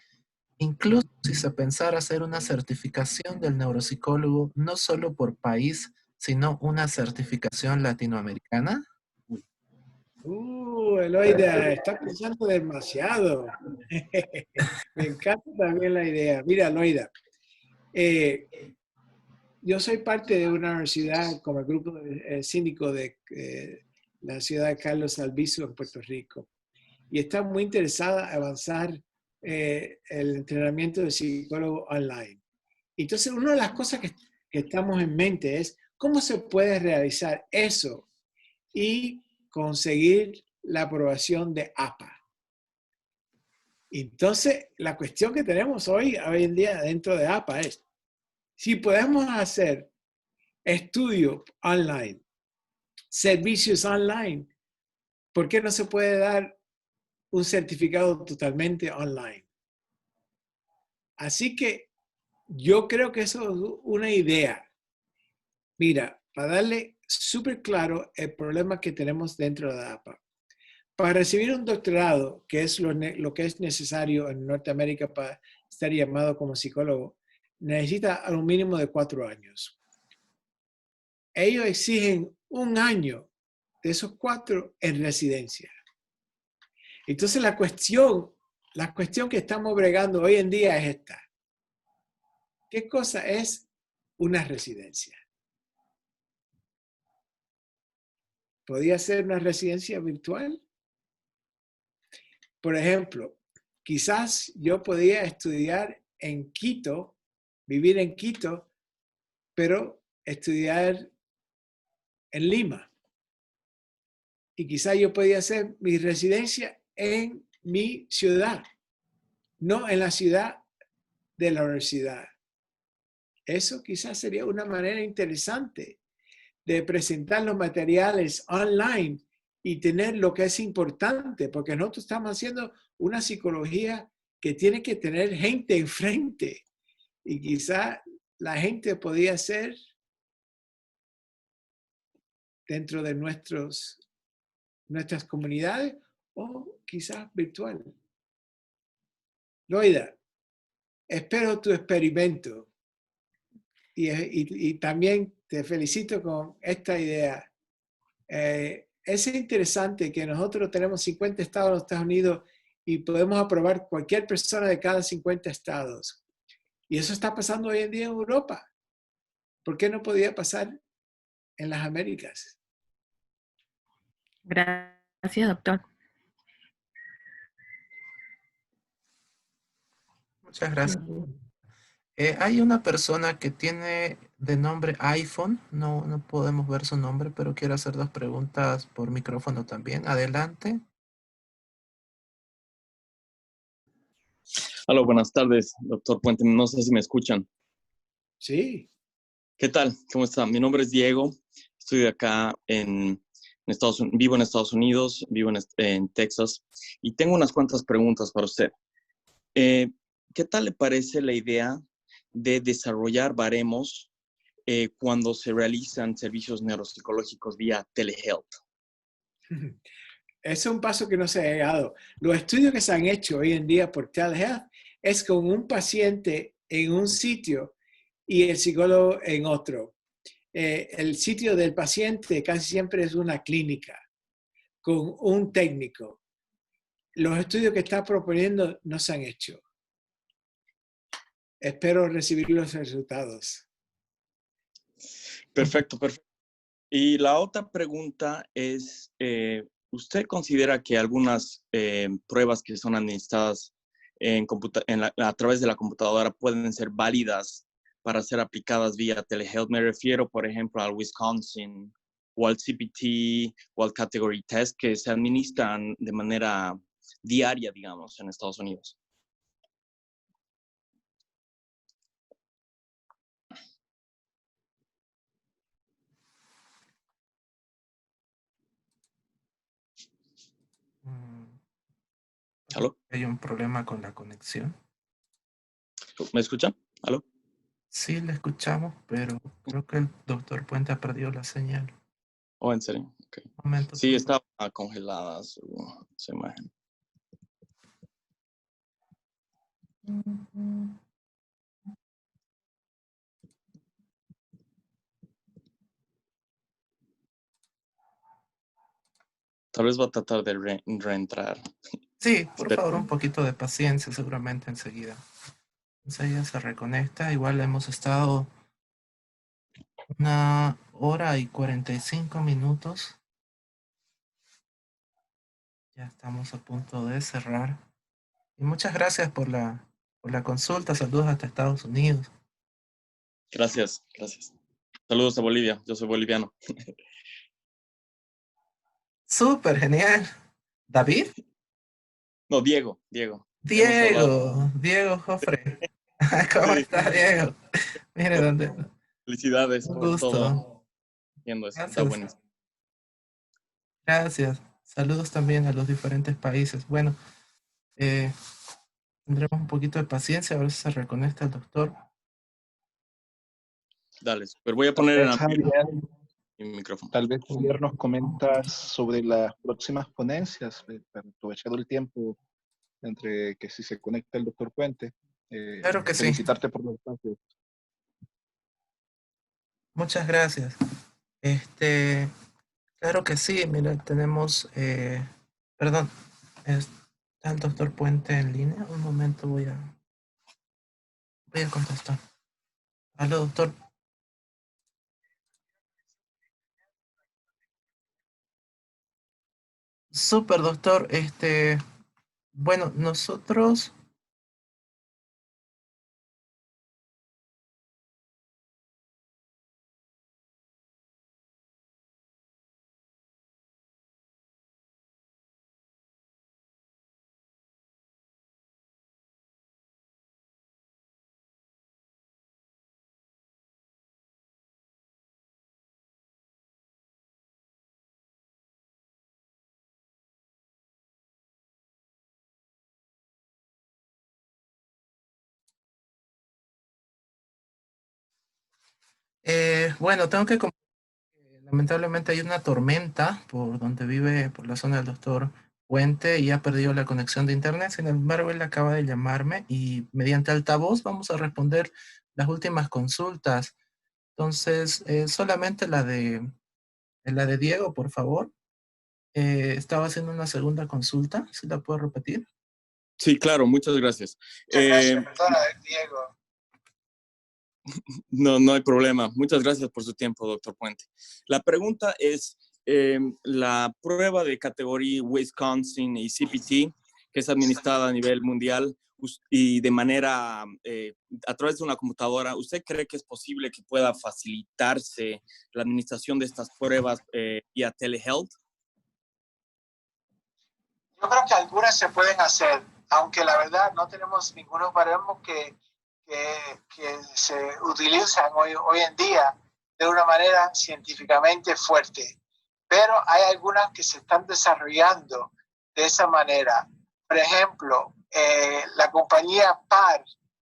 Incluso si se pensara hacer una certificación del neuropsicólogo, no solo por país, sino una certificación latinoamericana. Eloida, estás pensando demasiado. Me encanta también la idea. Mira, Eloida, yo soy parte de una universidad como el grupo síndico de la ciudad de Carlos Albizu en Puerto Rico. Y está muy interesada en avanzar el entrenamiento de psicólogo online. Entonces, una de las cosas que estamos en mente es cómo se puede realizar eso y conseguir la aprobación de APA. Entonces, la cuestión que tenemos hoy en día dentro de APA es, si podemos hacer estudios online, servicios online, ¿por qué no se puede dar un certificado totalmente online? Así que Yo creo que eso es una idea. Mira, para darle súper claro el problema que tenemos dentro de la APA. Para recibir un doctorado, que es lo que es necesario en Norteamérica para estar llamado como psicólogo, necesita a un mínimo de 4 años. Ellos exigen 1 año de esos 4 en residencia. Entonces la cuestión que estamos bregando hoy en día es esta. ¿Qué cosa es una residencia? ¿Podría ser una residencia virtual? Por ejemplo, quizás yo podía estudiar en Quito, vivir en Quito, pero estudiar en Lima. Y quizás yo podía hacer mi residencia en mi ciudad, no en la ciudad de la universidad. Eso quizás sería una manera interesante de presentar los materiales online y tener lo que es importante, porque nosotros estamos haciendo una psicología que tiene que tener gente enfrente y quizá la gente podía ser dentro de nuestras comunidades o quizás virtual. Loida, espero tu experimento y también te felicito con esta idea. Es interesante que nosotros tenemos 50 estados en los Estados Unidos y podemos aprobar cualquier persona de cada 50 estados. Y eso está pasando hoy en día en Europa. ¿Por qué no podía pasar en las Américas? Gracias, doctor. Muchas gracias. Hay una persona que tiene de nombre iPhone, no podemos ver su nombre, pero quiero hacer 2 preguntas por micrófono también. Adelante. Hola, buenas tardes, doctor Puente. No sé si me escuchan. Sí. ¿Qué tal? ¿Cómo está? Mi nombre es Diego. Estoy acá en Estados Unidos, vivo en Estados Unidos, vivo en Texas y tengo unas cuantas preguntas para usted. ¿Qué tal le parece la idea de desarrollar baremos cuando se realizan servicios neuropsicológicos vía telehealth? Es un paso que no se ha llegado. Los estudios que se han hecho hoy en día por telehealth es con un paciente en un sitio y el psicólogo en otro. El sitio del paciente casi siempre es una clínica con un técnico. Los estudios que está proponiendo no se han hecho. Espero recibir los resultados. Perfecto, perfecto. Y la otra pregunta es, ¿usted considera que algunas pruebas que son administradas a través de la computadora pueden ser válidas para ser aplicadas vía telehealth? Me refiero, por ejemplo, al Wisconsin o al CPT o al Category Test que se administran de manera diaria, digamos, en Estados Unidos. ¿Aló? Hay un problema con la conexión. ¿Me escuchan? ¿Aló? Sí, le escuchamos, pero creo que el doctor Puente ha perdido la señal. Oh, ¿en serio? Okay. Un momento. Sí, estaba congelada su imagen. Tal vez va a tratar de reentrar. Sí, por favor, un poquito de paciencia, seguramente enseguida. Enseguida se reconecta. Igual hemos estado 1 hora y 45 minutos. Ya estamos a punto de cerrar. Y muchas gracias por la consulta. Saludos hasta Estados Unidos. Gracias, gracias. Saludos a Bolivia. Yo soy boliviano. Súper genial. ¿David? No, Diego. Diego Jofre. ¿Cómo está, Diego? Mire dónde. Felicidades Un por gusto. todo. Viendo eso. Está buenísimo. Gracias. Saludos también a los diferentes países. Bueno, tendremos un poquito de paciencia, a ver si se reconecta el doctor. Dale, pero voy a poner en Javier, mi micrófono. tal vez Javier nos comentas sobre las próximas ponencias, aprovechando el tiempo entre que si se conecta el doctor Puente. Claro que sí. Felicitarte por los espacios. Muchas gracias. Claro que sí, mira, tenemos, perdón, está el doctor Puente en línea. Un momento, voy a contestar. Aló, doctor. Súper, doctor. Bueno, nosotros... bueno, tengo que... Lamentablemente hay una tormenta por donde vive, por la zona del doctor Puente, y ha perdido la conexión de internet. Sin embargo, él acaba de llamarme y mediante altavoz vamos a responder las últimas consultas. Entonces, solamente la de Diego, por favor. Estaba haciendo una segunda consulta, ¿si la puedo repetir? Sí, claro, muchas gracias. Muchas gracias, perdona, Diego. No, no hay problema. Muchas gracias por su tiempo, doctor Puente. La pregunta es, la prueba de categoría Wisconsin y CPT, que es administrada a nivel mundial y de manera, a través de una computadora, ¿usted cree que es posible que pueda facilitarse la administración de estas pruebas vía telehealth? Yo creo que algunas se pueden hacer, aunque la verdad no tenemos ningunos baremos que se utilizan hoy en día de una manera científicamente fuerte. Pero hay algunas que se están desarrollando de esa manera. Por ejemplo, la compañía PAR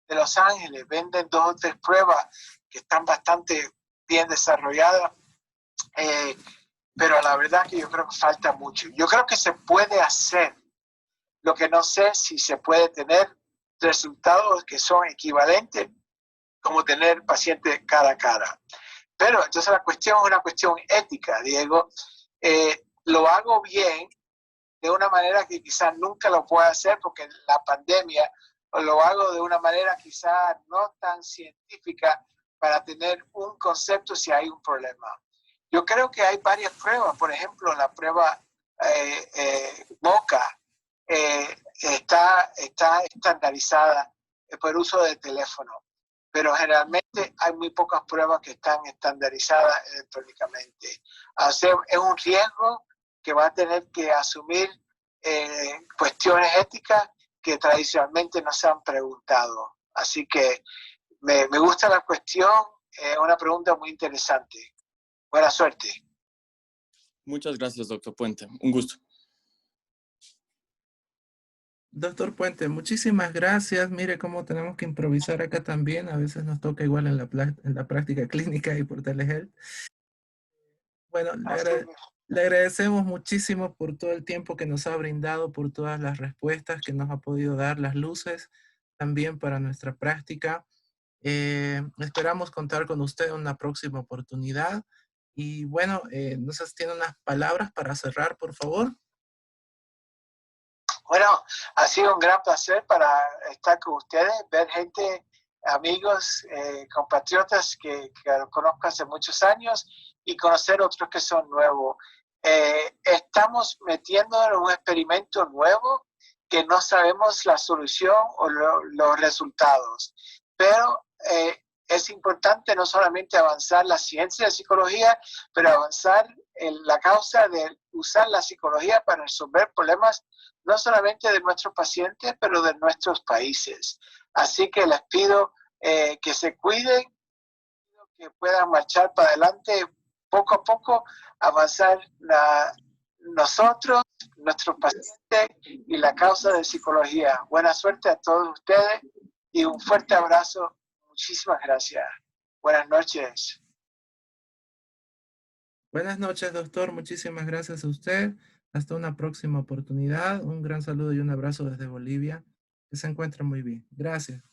de Los Ángeles venden 2 o 3 pruebas que están bastante bien desarrolladas, pero la verdad que yo creo que falta mucho. Yo creo que se puede hacer, lo que no sé si se puede tener resultados que son equivalentes como tener pacientes cara a cara. Pero entonces la cuestión es una cuestión ética, Diego. Lo hago bien de una manera que quizás nunca lo pueda hacer porque la pandemia, o lo hago de una manera quizás no tan científica para tener un concepto si hay un problema. Yo creo que hay varias pruebas, por ejemplo, la prueba MOCA está estandarizada por uso de teléfono, pero generalmente hay muy pocas pruebas que están estandarizadas electrónicamente. O sea, es un riesgo que va a tener que asumir cuestiones éticas que tradicionalmente no se han preguntado. Así que me gusta la cuestión, es una pregunta muy interesante. Buena suerte. Muchas gracias, doctor Puente. Un gusto. Doctor Puente, muchísimas gracias. Mire cómo tenemos que improvisar acá también. A veces nos toca igual en la práctica clínica y por telehealth. Bueno, le agradecemos muchísimo por todo el tiempo que nos ha brindado, por todas las respuestas que nos ha podido dar, las luces también para nuestra práctica. Esperamos contar con usted en una próxima oportunidad. Y bueno, no sé si tiene unas palabras para cerrar, por favor. Bueno, ha sido un gran placer para estar con ustedes, ver gente, amigos, compatriotas que conozco hace muchos años y conocer otros que son nuevos. Estamos metiendo en un experimento nuevo que no sabemos la solución o los resultados, pero es importante no solamente avanzar la ciencia de psicología, pero avanzar en la causa de usar la psicología para resolver problemas no solamente de nuestros pacientes, pero de nuestros países. Así que les pido que se cuiden, que puedan marchar para adelante poco a poco, avanzar nosotros, nuestros pacientes y la causa de psicología. Buena suerte a todos ustedes y un fuerte abrazo. Muchísimas gracias. Buenas noches. Buenas noches, doctor. Muchísimas gracias a usted. Hasta una próxima oportunidad. Un gran saludo y un abrazo desde Bolivia. Que se encuentre muy bien. Gracias.